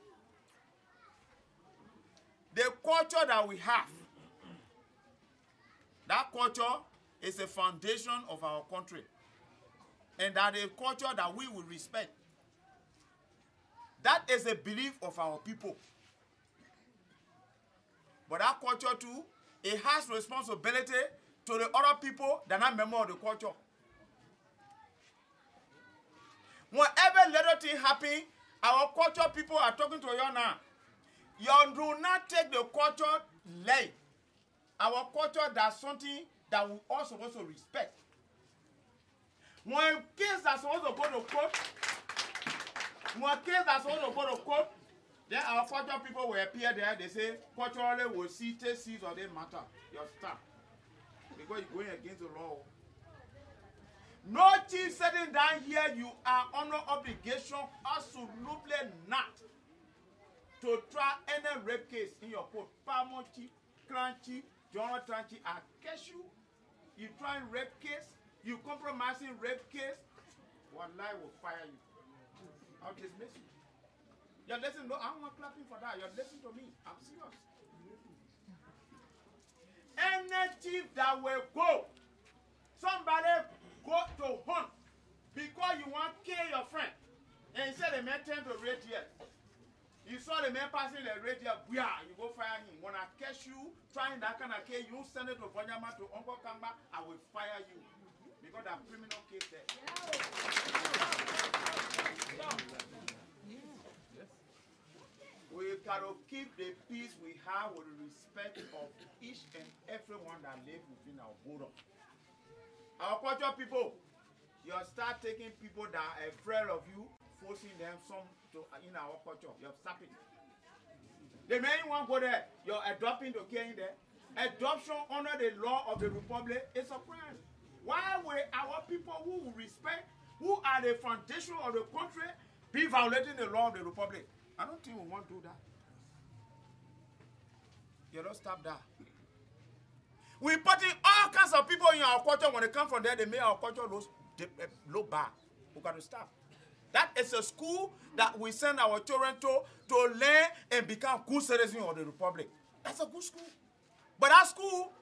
the culture that we have, that culture is a foundation of our country. And that is a culture that we will respect. That is a belief of our people. But that culture too, it has responsibility to the other people that are not members of the culture. Whenever little thing happens, our culture people are talking to you now. You do not take the culture light. Our culture does something that we all supposed to respect. When kids are supposed to go to court, then our culture people will appear there. They say, culturally, we'll see, take seats or they matter. Your staff. Because you're going against the law. No chief sitting down here, you are under obligation, absolutely not, to try any rape case in your court. Palmo chief, clan chief, Jonathan chief, I catch you. You try and rape case, you compromising rape case, one lie will fire you. I'll dismiss you. You're listening, no, I'm not clapping for that. You're listening to me. I'm serious. Any chief that will go, somebody go to hunt because you want to kill your friend. And he said the man turned to red here. You saw the man passing the red here, you go fire him. When I catch you trying that kind of case, you send it to Bonyama to Uncle Kamba, I will fire you. Because that criminal case there. We cannot keep the peace we have with the respect of each and everyone that lives within our border. Our culture people, you start taking people that are afraid of you, forcing them some to in our culture. You're stopping. The main one go there, you're adopting the king there. Adoption under the law of the republic is a crime. Why will our people who respect, who are the foundation of the country, be violating the law of the republic? I don't think we want to do that. You don't stop that. We're putting all kinds of people in our culture. When they come from there, they make our culture low bar. We got to stop. That is a school that we send our children to learn and become good citizens of the republic. That's a good school. But that school,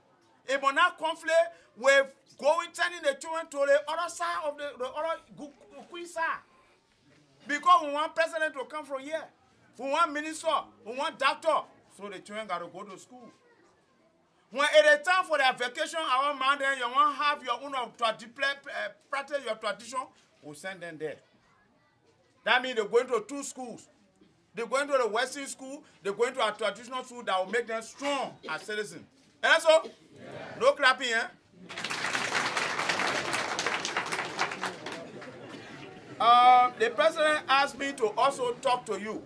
it will not conflict with sending the children to the other side of the other queen side. Because we want president to come from here. We want minister. We want doctor. So the children got to go to school. When it is time for their vacation, our man then you want to have your own practice your tradition, we'll send them there. That means they're going to 2 schools. They're going to the Western school, they're going to a traditional school that will make them strong as citizens. And that's all? Yeah. No clapping, eh? The president asked me to also talk to you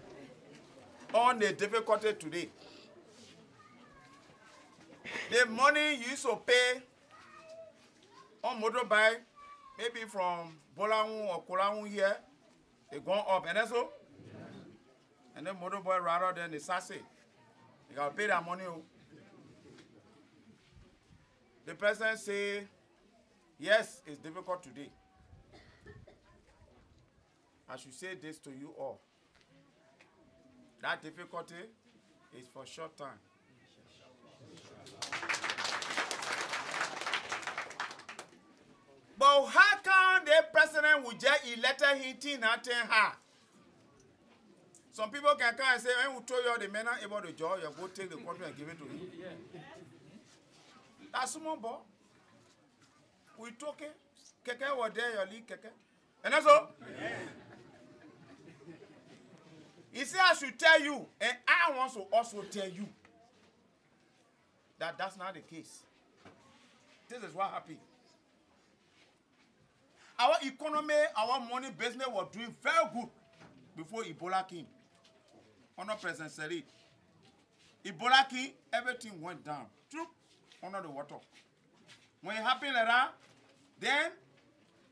on the difficulty today. The money you used to pay on motorbike maybe from Bolangu or Kolangu here, they gone up, and that's all. And then motor boy rather than the sassy. They gotta pay that money. The president say, yes, it's difficult today. I should say this to you all. That difficulty is for short time. But how come the president will just elected him nothing hard? Some people can come and say, when we told you the men are able to join, you go take the country and give it to him. That's small boy. We took it. Keke was there, your league keke. And that's all. He said, I should tell you, and I want to also tell you that that's not the case. This is what happened. Our economy, our money business was doing very good before Ebola came. Under President Seri. Ebola came, everything went down. Troop, under the water. When it happened like that, then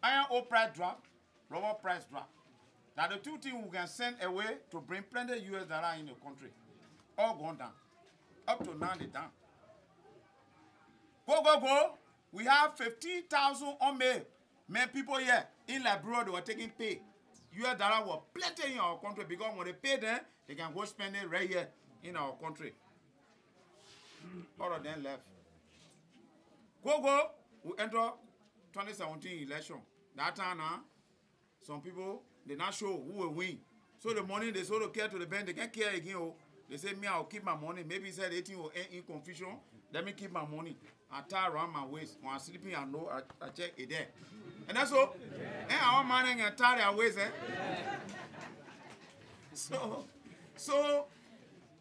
iron ore price dropped, rubber price dropped. Now the two things we can send away to bring plenty US dollar in the country. All gone down. Up to now they down. Go. We have 15,000 unmade men people here in Liberia. They were taking pay. US dollar was plenty in our country because when they pay them, they can go spend it right here in our country. All of them left. Go. We enter 2017 election. That time now, some people, they not show who will win. So the money they sort of care to the bank, they can't care again. Oh. They say, me, I'll keep my money. Maybe he said 18 will end in confusion. Let me keep my money. I tie around my waist. When I'm sleeping, I know I check it there. And that's all. And our money can tie their waist. So,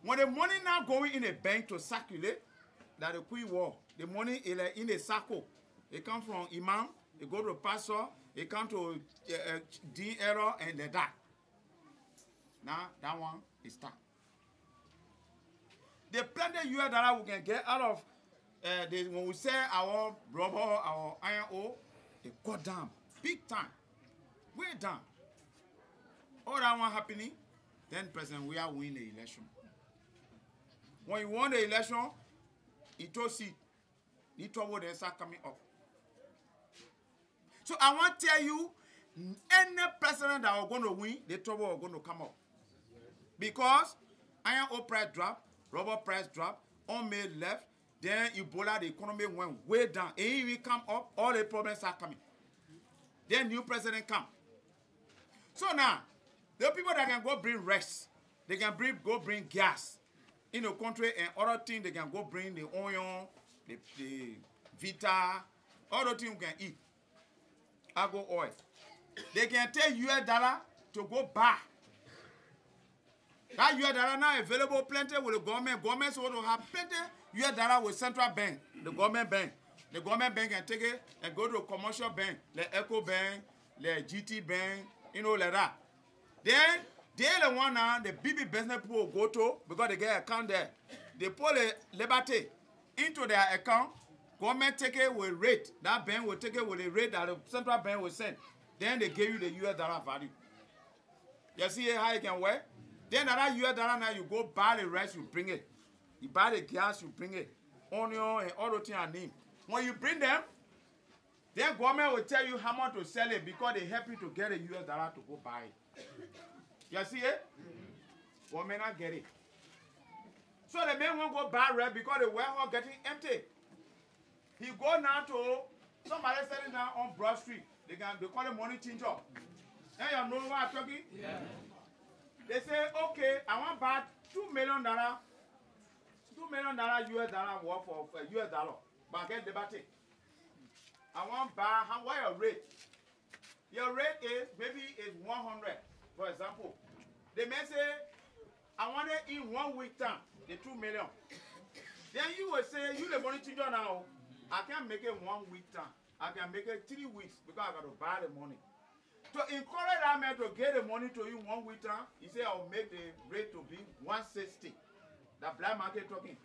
when the money now going in a bank to circulate, that the quick war, the money is in a circle. It comes from imam, it go to pastor, it come to D error and the that. Now that one is stuck. The plenty US dollar we can get out of when we sell our rubber, our iron ore, they go down big time, way down. All that one happening, then President we are win the election. When you won the election, he told see, the trouble then start coming up. So I want to tell you, any president that are going to win, the trouble are going to come up. Because iron ore price drop, rubber price drop, unmade left, then Ebola, the economy went way down. And if we come up, all the problems are coming. Then new president come. So now, the people that can go bring rice, they can go bring gas in the country and other things, they can go bring the onion, the Vita, other things we can eat. Agro oil. They can take US dollar to go buy. That US dollar now available plenty with the government. Government so to have plenty US dollar with central bank, the government bank. The government bank can take it and go to a commercial bank, like Eco Bank, like GT Bank, you know, like that. Then they the one now the big business people go to because they get account there. They put the liberty into their account. Government take it with rate. That bank will take it with the rate that the central bank will send. Then they give you the US dollar value. You see how it can work? Then that US dollar now you go buy the rice, you bring it. You buy the gas, you bring it. Onion and all the things I need. When you bring them, then government will tell you how much to sell it because they help you to get a US dollar to go buy it. You see it? Government not get it. So the man won't go buy rice because the warehouse getting empty. He go now to somebody selling down on Broad Street. They call it money changer. And you know what I'm talking? Yeah. They say, okay, I want to buy $2 million US dollar worth of US dollar. But I get the battery. I want to buy, what your rate? Your rate is, maybe is 100, for example. They may say, I want it in 1 week time, the 2 million. Then you will say, you the money changer now. I can't make it 1 week time. I can make it 3 weeks because I got to buy the money. To encourage that man to get the money to you 1 week time, he said I'll make the rate to be 160. That black market talking.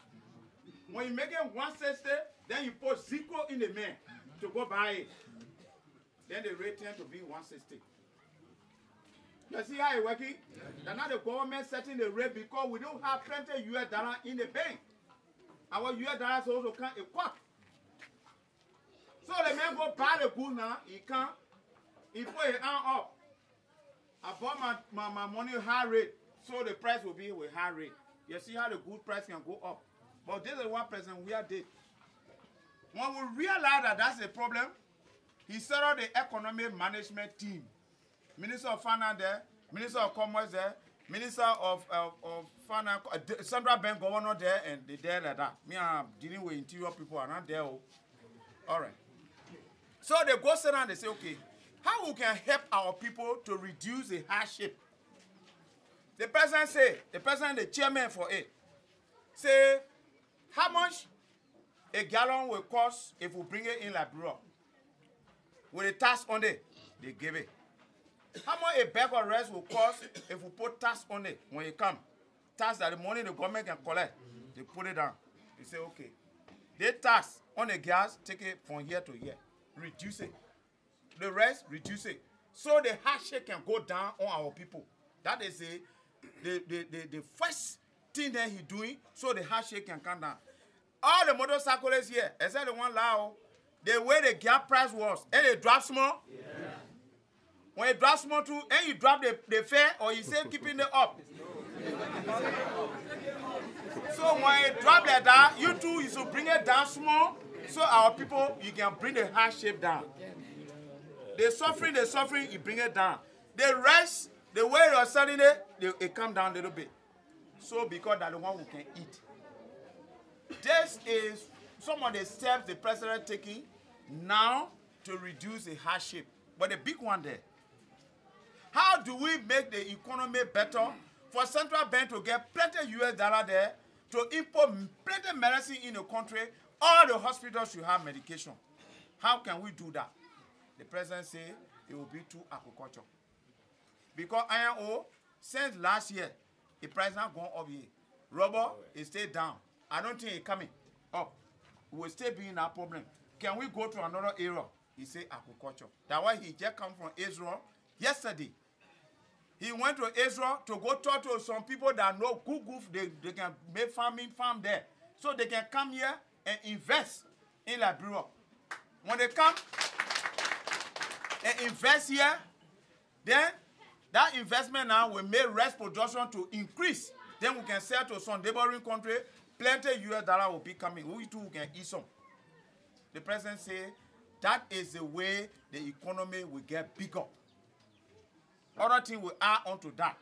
When you make it 160, then you put zero in the man to go buy it. then the rate tend to be 160. You see how it's working? That's not the government setting the rate because we don't have plenty US dollar in the bank. Our US dollars also can't equate. So the man go buy the good now, he can't. He put it on up. I bought my money high rate, so the price will be with high rate. You see how the good price can go up. But this is what President Weah did. When we realize that that's a problem, he set up the economic management team. Minister of Finance there, Minister of Commerce there, Minister of Finance, Central Bank Governor there, and they there like that. Me, I'm dealing with interior people are not there. Oh. All right. So they go sit down and they say, okay, how we can help our people to reduce the hardship? The president say, the chairman for it, say, how much a gallon will cost if we bring it in Liberia? With a tax on it, they give it. How much a bag of rice will cost if we put tax on it when it comes? Tax that the money the government can collect, they put it down. They say, okay. They tax on the gas, take it from year to year. Reduce it. The rest, reduce it. So the hardship can go down on our people. That is the first thing that he's doing so the hardship can come down. All the motorcyclists here, except the one Lao, the way the gas price was, and it drops small. Yeah. When it drops small too, and you drop the fare, or you say keeping it up. So when it drop like that, you too, you should bring it down small, so our people, you can bring the hardship down. The suffering, you bring it down. The rest, the way you're selling it, it come down a little bit. So because that's the one we can eat. This is some of the steps the president taking now to reduce the hardship. But the big one there, how do we make the economy better for central bank to get plenty US dollar there to import plenty medicine in the country? All the hospitals should have medication. How can we do that? The president say it will be through agriculture. Because iron ore, since last year, the price not gone up here. Rubber, it stayed down. I don't think it's coming up. We will still be in that problem. Can we go to another area? He say agriculture. That's why he just come from Israel yesterday. He went to Israel to go talk to some people that know good, they can make farm there. So they can come here and invest in Liberia. When they come and invest here, then that investment now will make rice production to increase. Then we can sell to some neighboring country. Plenty US dollar will be coming. We too can eat some. The president say that is the way the economy will get bigger. Other things will add on to that.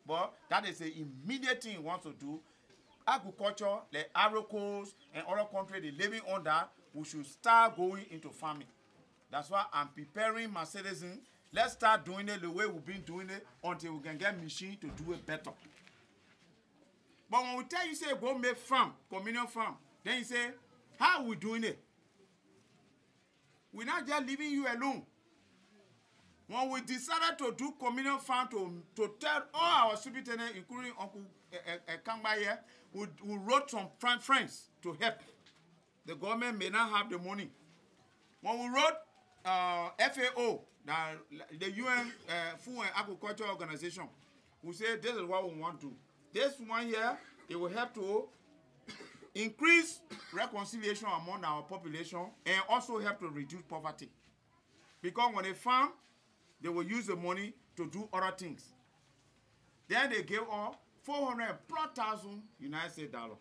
But that is the immediate thing he wants to do. Agriculture, the Ivory Coast and other countries, they living on that, we should start going into farming. That's why I'm preparing my citizens. Let's start doing it the way we've been doing it until we can get machine to do it better. But when we tell you, say, go make farm, communal farm, then you say, how are we doing it? We're not just leaving you alone. When we decided to do communal farm to tell all our superintendents, including Uncle Kangba here, we wrote some friends to help. The government may not have the money. When we wrote FAO, the UN Food and Agriculture Organization, we said this is what we want to do. This one here, it will help to increase reconciliation among our population and also help to reduce poverty. Because when they farm, they will use the money to do other things. Then they gave us $400,000 United States dollars.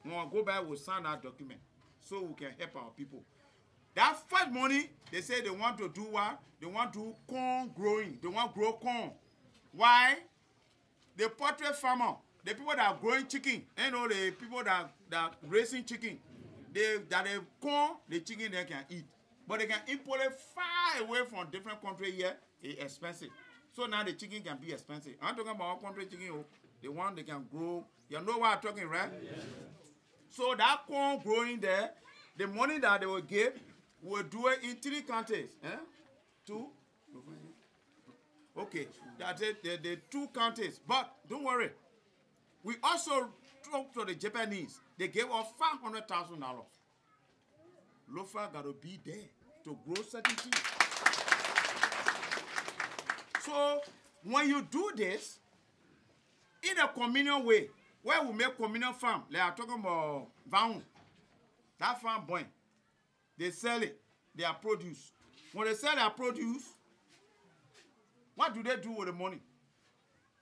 When we go back, we'll sign that document so we can help our people. That first money, they say they want to do what? They want to do corn growing. They want to grow corn. Why? The poultry farmer, the people that are growing chicken, you know, the people that raising chicken, they corn, the chicken they can eat. But they can import it far away from different countries here. It's expensive. So now the chicken can be expensive. I'm talking about our country chicken, the one they can grow. You know what I'm talking, right? Yes. So that corn growing there, the money that they will give, we'll do it in 3 counties. Two? Okay, that's it, the 2 counties. But don't worry. We also talked to the Japanese. They gave us $500,000. Lofa got to be there to grow certain things. So when you do this, in a communal way, where we make communal farm, like I'm talking about Vaun, that farm boy, they sell it, their produce. When they sell their produce, what do they do with the money?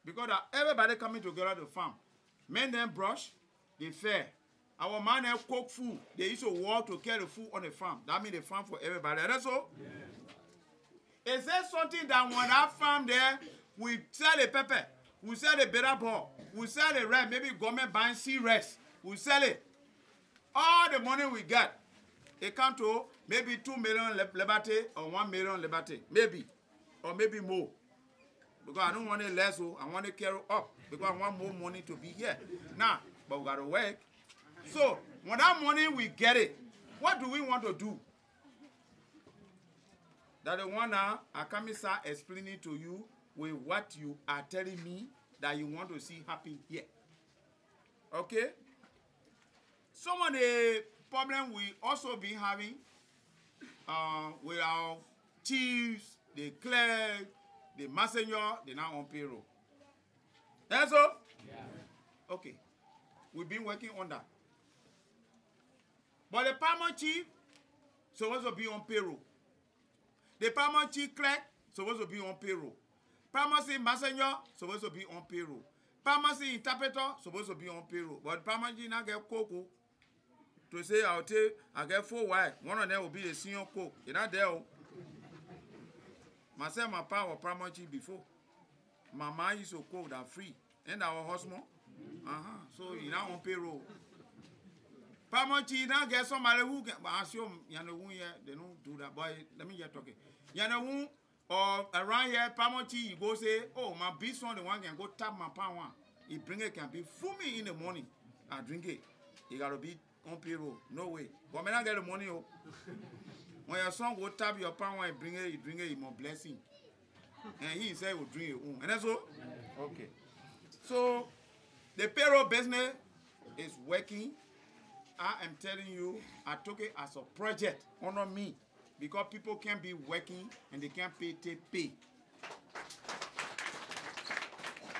Because everybody coming together to farm. Men then brush, they fair. Our man then cook food. They used to walk to carry food on the farm. That means the farm for everybody. That's all? Yeah. Is there something that when that farm there, we sell the pepper, we sell the better ball, we sell the red, maybe government buying seed rest, we sell it. All the money we get, it come to maybe 2 million liberty or 1 million liberty. Maybe. Or maybe more. Because I don't want it less, so I want to carry up. Because I want more money to be here. Now, but we got to work. So, when that money we get it, what do we want to do? That the one now, I come start explaining to you with what you are telling me that you want to see happen here. Okay? Some of the problem we also be having with our chiefs, the clerk, the messenger, they're not on payroll. That's all? Yeah. Okay. We've been working on that. But the paramount chief supposed to be on payroll. The paramount chief clerk supposed to be on payroll. Paramount messenger supposed to be on payroll. Paramount interpreter supposed to be on payroll. But paramount chief not get cocoa to say I get 4 wives. One of them will be the senior cook. You're not there. Myself, my pa was paramount chief before. My mom used to cook that free. And our husband. So you're not on payroll. Paramount chief now get somebody who can, but I assume Yandohun here, they don't do that. But let me just talk it. Yandohun or around here, paramount chief, you go say, oh, my big son, the one can go tap my pan one. He bring it, can be fool me in the morning. I drink it. You gotta be on payroll. No way. But when I get the money, oh. When your son go tap your pan one, you drink it, more blessing. And he said, we'll drink it home. And that's all? Okay. So, the payroll business is working. I am telling you, I took it as a project, honor me, because people can't be working and they can't pay.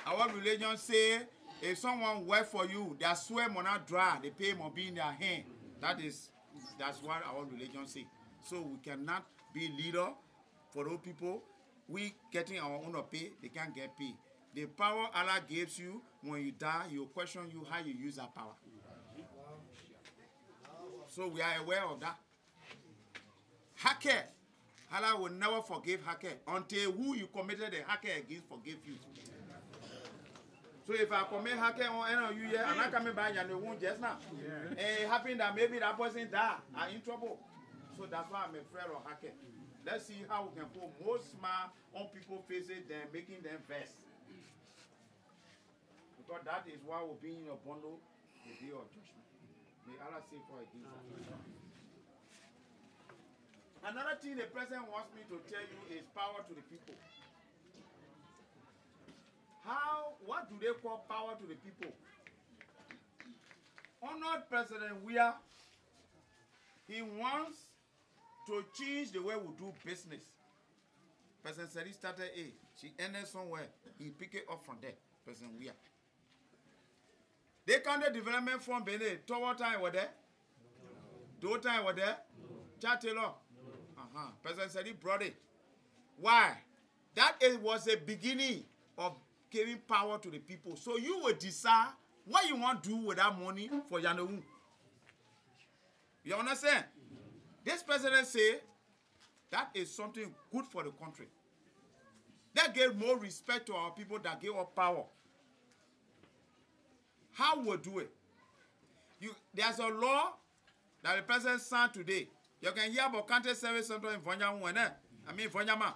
Our religion say, if someone work for you, their sweat will not dry, the pay must be in their hand. That's what our religion say. So we cannot be leader for those people. We getting our own pay, they can't get paid. The power Allah gives you, when you die, He will question you how you use that power. So we are aware of that. Hacker, Allah will never forgive hacker until who you committed the hacker against forgive you. So if I commit hacker on any of you here, I'm not coming back and they won't just now. It happened that maybe that person died, I'm in trouble. So that's why I'm afraid of hacker. Let's see how we can put more smile on people's faces than making them vex. Because that is why we'll be in your bundle the day of judgment. May Allah say for against that. Another thing the president wants me to tell you is power to the people. What do they call power to the people? Honored President Weah, he wants to change the way we do business. President Seri started she ended somewhere. He picked it up from there, President Weah. They counted development from Benin. Tower time were there? Do time were there? Chat Taylor? President Seri brought it. Why? That was a beginning of giving power to the people. So you will decide what you want to do with that money for Yandohun. You understand? This president said that is something good for the country. That gave more respect to our people, that gave us power. How we'll do it? There's a law that the president signed today. You can hear about county service center in Vonyama.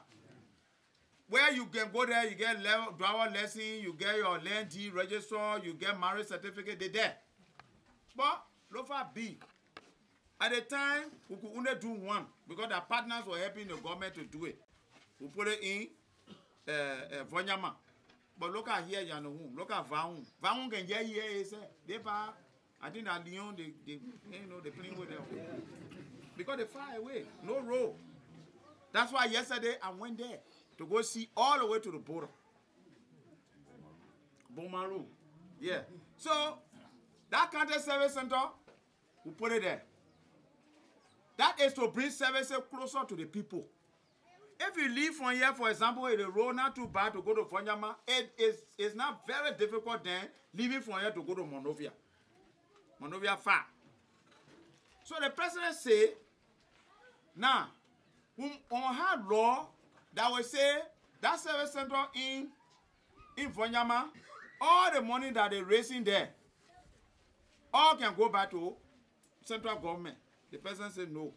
Where you can go there, you get driver lesson, you get your land deed register, you get marriage certificate, they're there. But, look for big. At the time, we could only do one because the partners were helping the government to do it. We put it in Vonyama. But look at here, Yandohun. Look at Vaun. Vaun can get here, they buy. I think that Lyon, they playing with them. Because they far away. No road. That's why yesterday I went there. to go see all the way to the border. Bomaru. Yeah. So, that county service center, we put it there. That is to bring services closer to the people. If you leave from here, for example, if the road not too bad to go to Fonyama, it's not very difficult then leaving from here to go to Monrovia. Monrovia far. So the president say, now, on hard law that will say that service center in Fonyama, all the money that they're raising there, all can go back to central government. The president said no.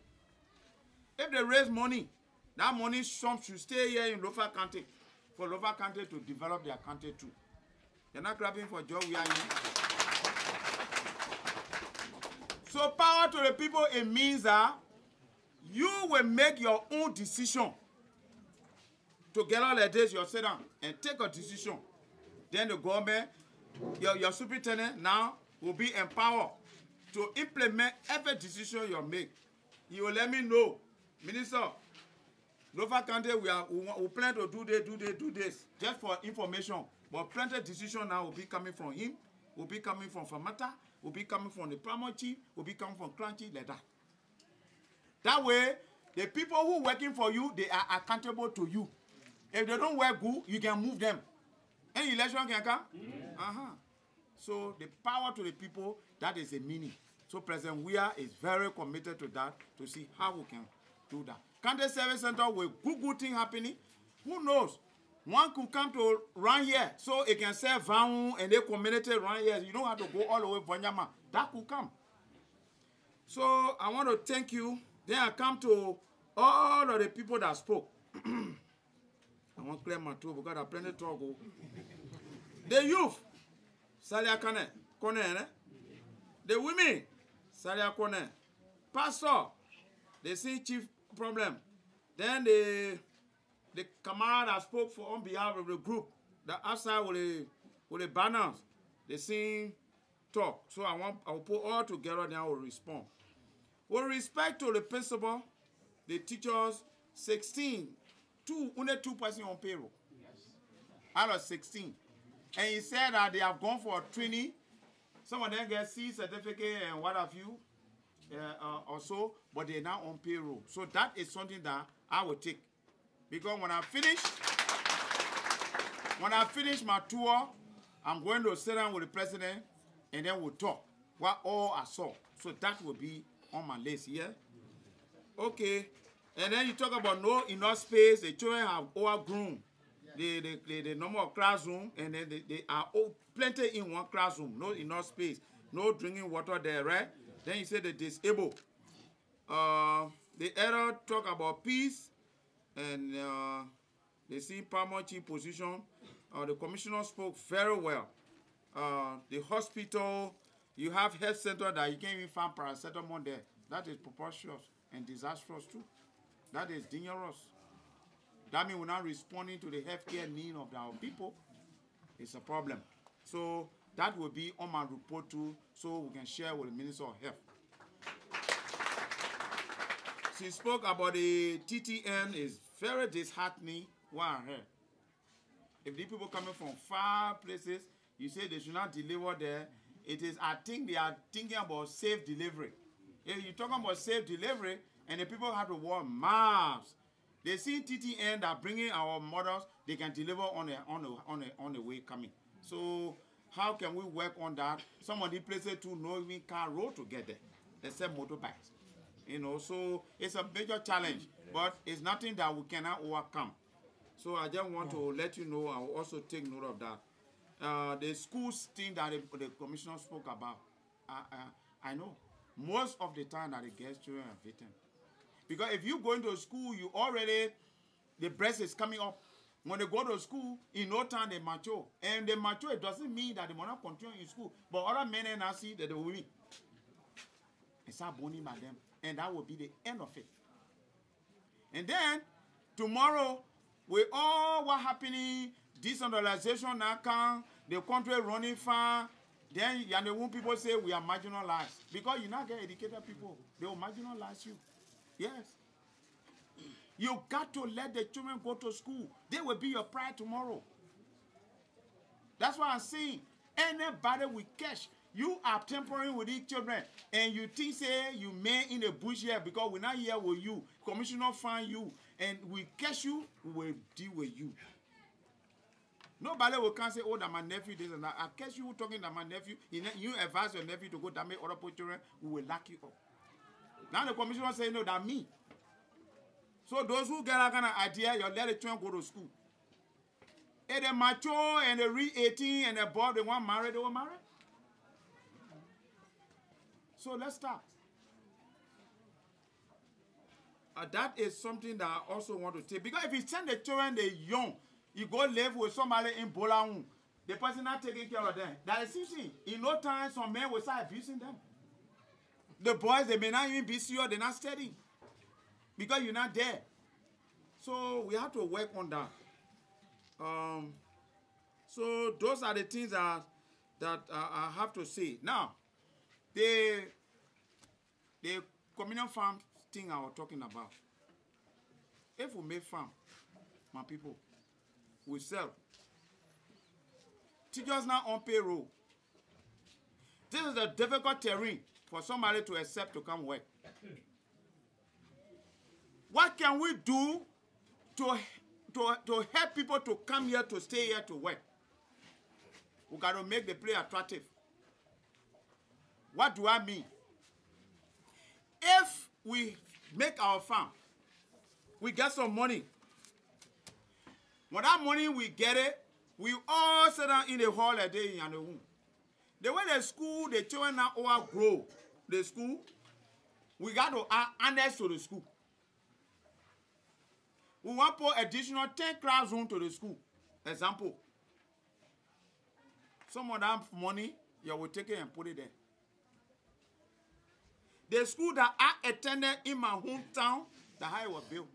If they raise money, that money some should stay here in Lofa County for Lofa County to develop their county too. They're not grabbing for job, we are in. So power to the people, it means that you will make your own decision. Together like this, you sit down and take a decision. Then the government, your superintendent now will be empowered to implement every decision you make. You will let me know, Minister, Lofa County, we plan to do this, just for information. But plenty of decision now will be coming from him, will be coming from Famata, will be coming from the primary chief, will be coming from Clan Chief, like that. That way, the people who working for you, they are accountable to you. If they don't work good, you can move them. Any election can come? So the power to the people, that is the meaning. So President Weah is very committed to that, to see how we can do that. County Service Center with good thing happening. Who knows? One could come to run here, so it can serve Vaun and the community run here. You don't have to go all the way to Vanyama. That could come. So I want to thank you. Then I come to all of the people that spoke. I want to clear my throat because I plenty talk. The youth, Salia Kone, the women, Salia Kone, pastor, they see chief problem. Then the camarade that spoke for on behalf of the group, the outside with the banners, they sing talk. So I will put all together, then I will respond. With respect to the principal, the teachers, 16, only 2% on payroll. Out of 16. And he said that they have gone for training. Some of them get C certificate and what have you, or so, but they're not on payroll. So that is something that I will take. Because when I finish my tour, I'm going to sit down with the president and then we'll talk what all I saw. So that will be on my list here. Okay. And then you talk about no enough space. The children have overgrown the number of classroom, and then they are plenty in one classroom. No enough space. No drinking water there, right? Then you say the disabled. The error talk about peace, and they see primary chief position. The commissioner spoke very well. The hospital, you have health center that you can't even find paracetamol there. That is preposterous and disastrous too. That is dangerous. That means we're not responding to the healthcare need of our people. It's a problem. So that will be on my report too, so we can share with the Minister of Health. She spoke about the TTN is very disheartening what I heard. If the people coming from far places, you say they should not deliver there. It is, I think they are thinking about safe delivery. If you're talking about safe delivery, and the people have to wear masks, they see TTN that bringing our mothers, they can deliver on the way coming. So how can we work on that? Some of the places too, no even car road to get there, except motorbikes. You know, so it's a major challenge, but it's nothing that we cannot overcome. So I just want to let you know, I will also take note of that. The schools thing that the commissioner spoke about, I know most of the time that the girls children are victims. Because if you go into school, you already, the breast is coming up. When they go to school, in no time they mature. And they mature, it doesn't mean that they will not continue in school. But other men and I see that they will win. And start burning by them. And that will be the end of it. And then, tomorrow, with all what happening, decentralization now come, the country running far, then when people say we are marginalized. Because you not get educated people, they will marginalize you. Yes. You got to let the children go to school. They will be your pride tomorrow. That's what I'm saying. Anybody we catch, you are tampering with these children, and you think say you man in the bush here because we're not here with you. Commissioner find you, and we catch you, we will deal with you. Nobody will come say, oh, that my nephew this and that. I catch you talking that my nephew, you advise your nephew to go damage other children, we will lock you up. Now the commissioner say, no, that's me. So those who get that kind of idea, you let the children go to school. And they mature and they reach 18 and above, they want married, they will marry. So let's start. That is something that I also want to take. Because if you send the children, they're young, you go live with somebody in Bolaun, the person not taking care of them. That is easy. In no time, some men will start abusing them. The boys, they may not even be serious, they're not steady. Because you're not there. So we have to work on that. So those are the things that I have to say. Now, the communal farm thing I was talking about. If we make farm, my people, we sell. Teachers now on payroll. This is a difficult terrain for somebody to accept to come work. What can we do to help people to come here, to stay here, to work? We got to make the place attractive. What do I mean? If we make our farm, we get some money. When that money we get it, we all sit down in the hall a day in Yandohun. The way the school, the children now overgrow the school, we got to add annex to the school. We want to put additional 10 classrooms to the school. Example. Some of that money, you will take it and put it there. The school that I attended in my hometown, the high was built.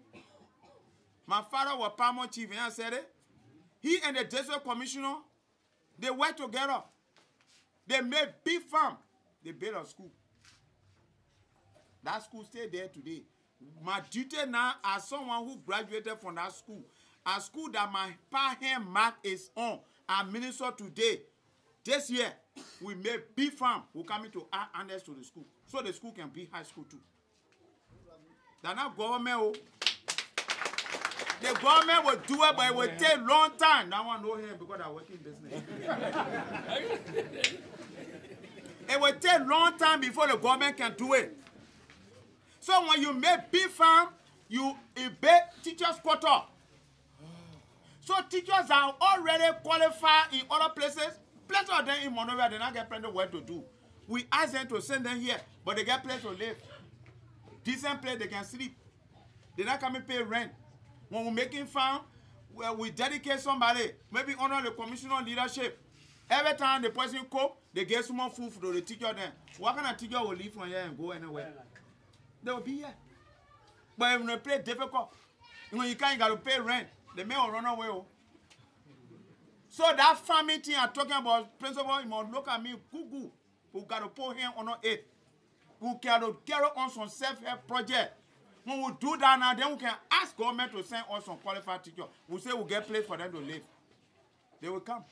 My father was Paramount Chief, and I said it. He and the district commissioner, they worked together. They made big farm. They built a school. That school stayed there today. My duty now as someone who graduated from that school, a school that my hand mark is on, I minister today. This year, we made big farm. We're coming to add annex to the school. So the school can be high school too. They're not government. Oh. The government will do it, but it will take a long time. Now I know him because I work in business. It will take a long time before the government can do it. So when you make big farm, you invade teachers' quota. So teachers are already qualified in other places. Plenty of them in Monrovia, they not get plenty of work to do. We ask them to send them here, but they get place to live. Decent place, they can sleep. They not come and pay rent. When we're making farm, well, we dedicate somebody, maybe under the commissioner leadership. Every time the person cook, they get some more food for the teacher then. What kind of teacher will leave from here and go anywhere? They will be here. But when they play difficult, when you can't got to pay rent, the men will run away. So that farming thing I'm talking about, principal, you must look at me, Google, who got to put him on it. Who got to carry on some self-help project. When we do that now, then we can ask government to send us some qualified teachers. We say we'll get place for them to live. They will come.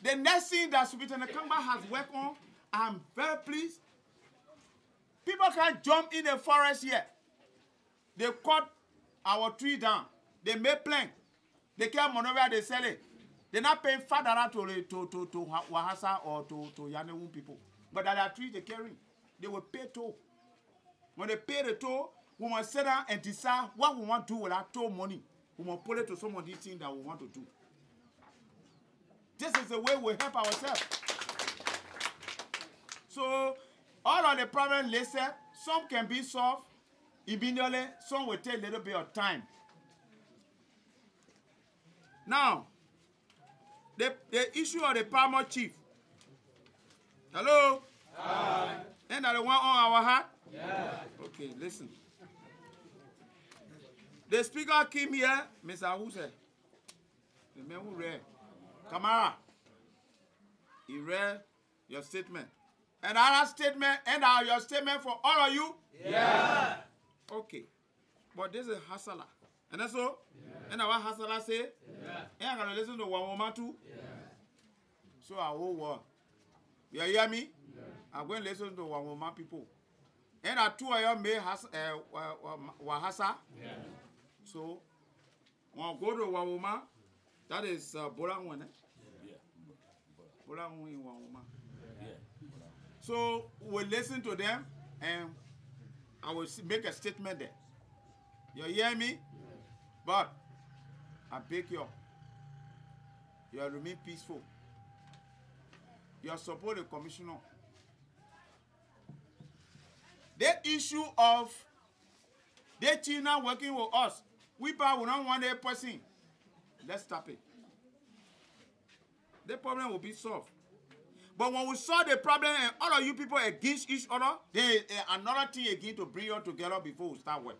The next thing that Superintendent Kamba has worked on, I'm very pleased. People can jump in the forest here. They cut our tree down. They make plank. They carry Monrovia, they sell it. They're not paying $5 to Wahasa or to Yandohun people. But that are trees they carry. They will pay toll. When they pay the toll, we must sit down and decide what we want to do with our toll money. We must put it to some of these things that we want to do. This is the way we help ourselves. So, all of the problems listed, some can be solved immediately, some will take a little bit of time. Now, the issue of the Paramount Chief. Hello? Hi. Ain't that the one on our heart? Yeah. Okay, listen. The speaker came here, Mr. Hussein, the man who read. Kamara, he read your statement. And our statement, and your statement for all of you? Yeah. Okay. But this is Hasala. And that's all? Yeah. And what Hasala say? Yeah. And I'm going to listen to one woman too? Yeah. So I will work. You hear me? Yeah. I'm going to listen to one woman people. And I two of you may Wahasa. Yeah. So when I go to one woman, that is Bola one. Bola one woman. So we'll listen to them and I will make a statement there. You hear me? But I beg you remain peaceful. You support the commissioner. The issue of the China working with us, we will not want a person. Let's stop it. The problem will be solved. But when we solve the problem and all of you people against each other, then another thing again to bring you together before we start work.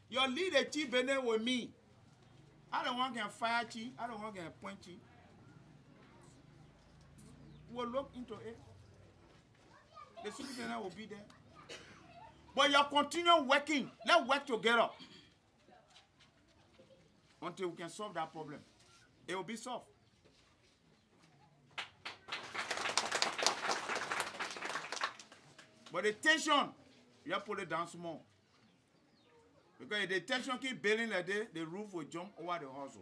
Your leader chief Bene with me. I don't want to fire chief. I don't want to point chief. We'll look into it. The superintendent will be there. But you continue working. Let's work together until we can solve that problem. It will be solved. But the tension, you have to put it down small. Because if the tension keep building like this, the roof will jump over the house.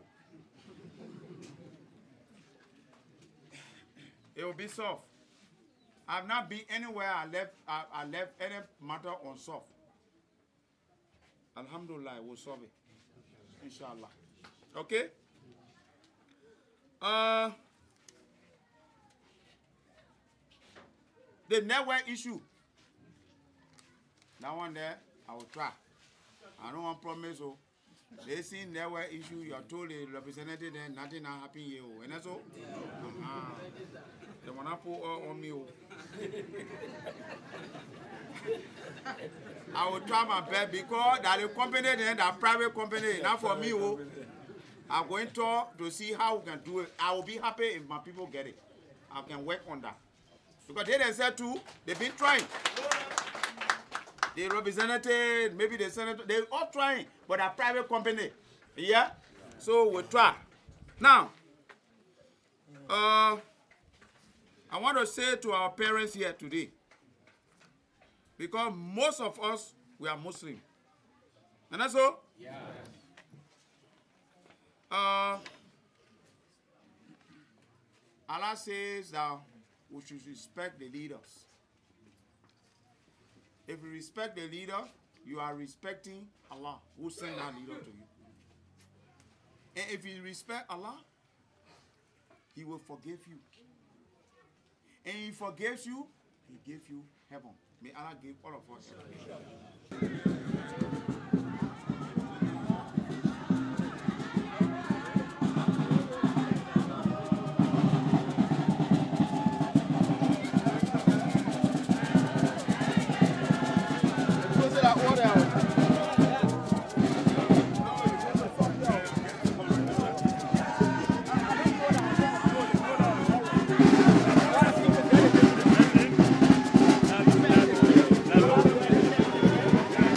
It will be solved. I've not been anywhere I left any matter unsolved. Alhamdulillah, we'll solve it. Inshallah. Okay? The network issue. That one there, I will try. I don't want to promise. Oh, they see network issue. You are told the representative then nothing not happen here. And that's all. They want to put on me. I will try my best because that the company then, that private company, not for me. Oh, I'm going to see how we can do it. I will be happy if my people get it. I can work on that. Because they said too, they've been trying. The representative, maybe the senator, they're all trying, but a private company. Yeah? So we'll try. Now, I want to say to our parents here today, because most of us, we are Muslim. And that's all? Yeah. Allah says that we should respect the leaders. If you respect the leader, you are respecting Allah, who sent that leader to you. And if you respect Allah, He will forgive you. And He forgives you, He gives you heaven. May Allah give all of us heaven.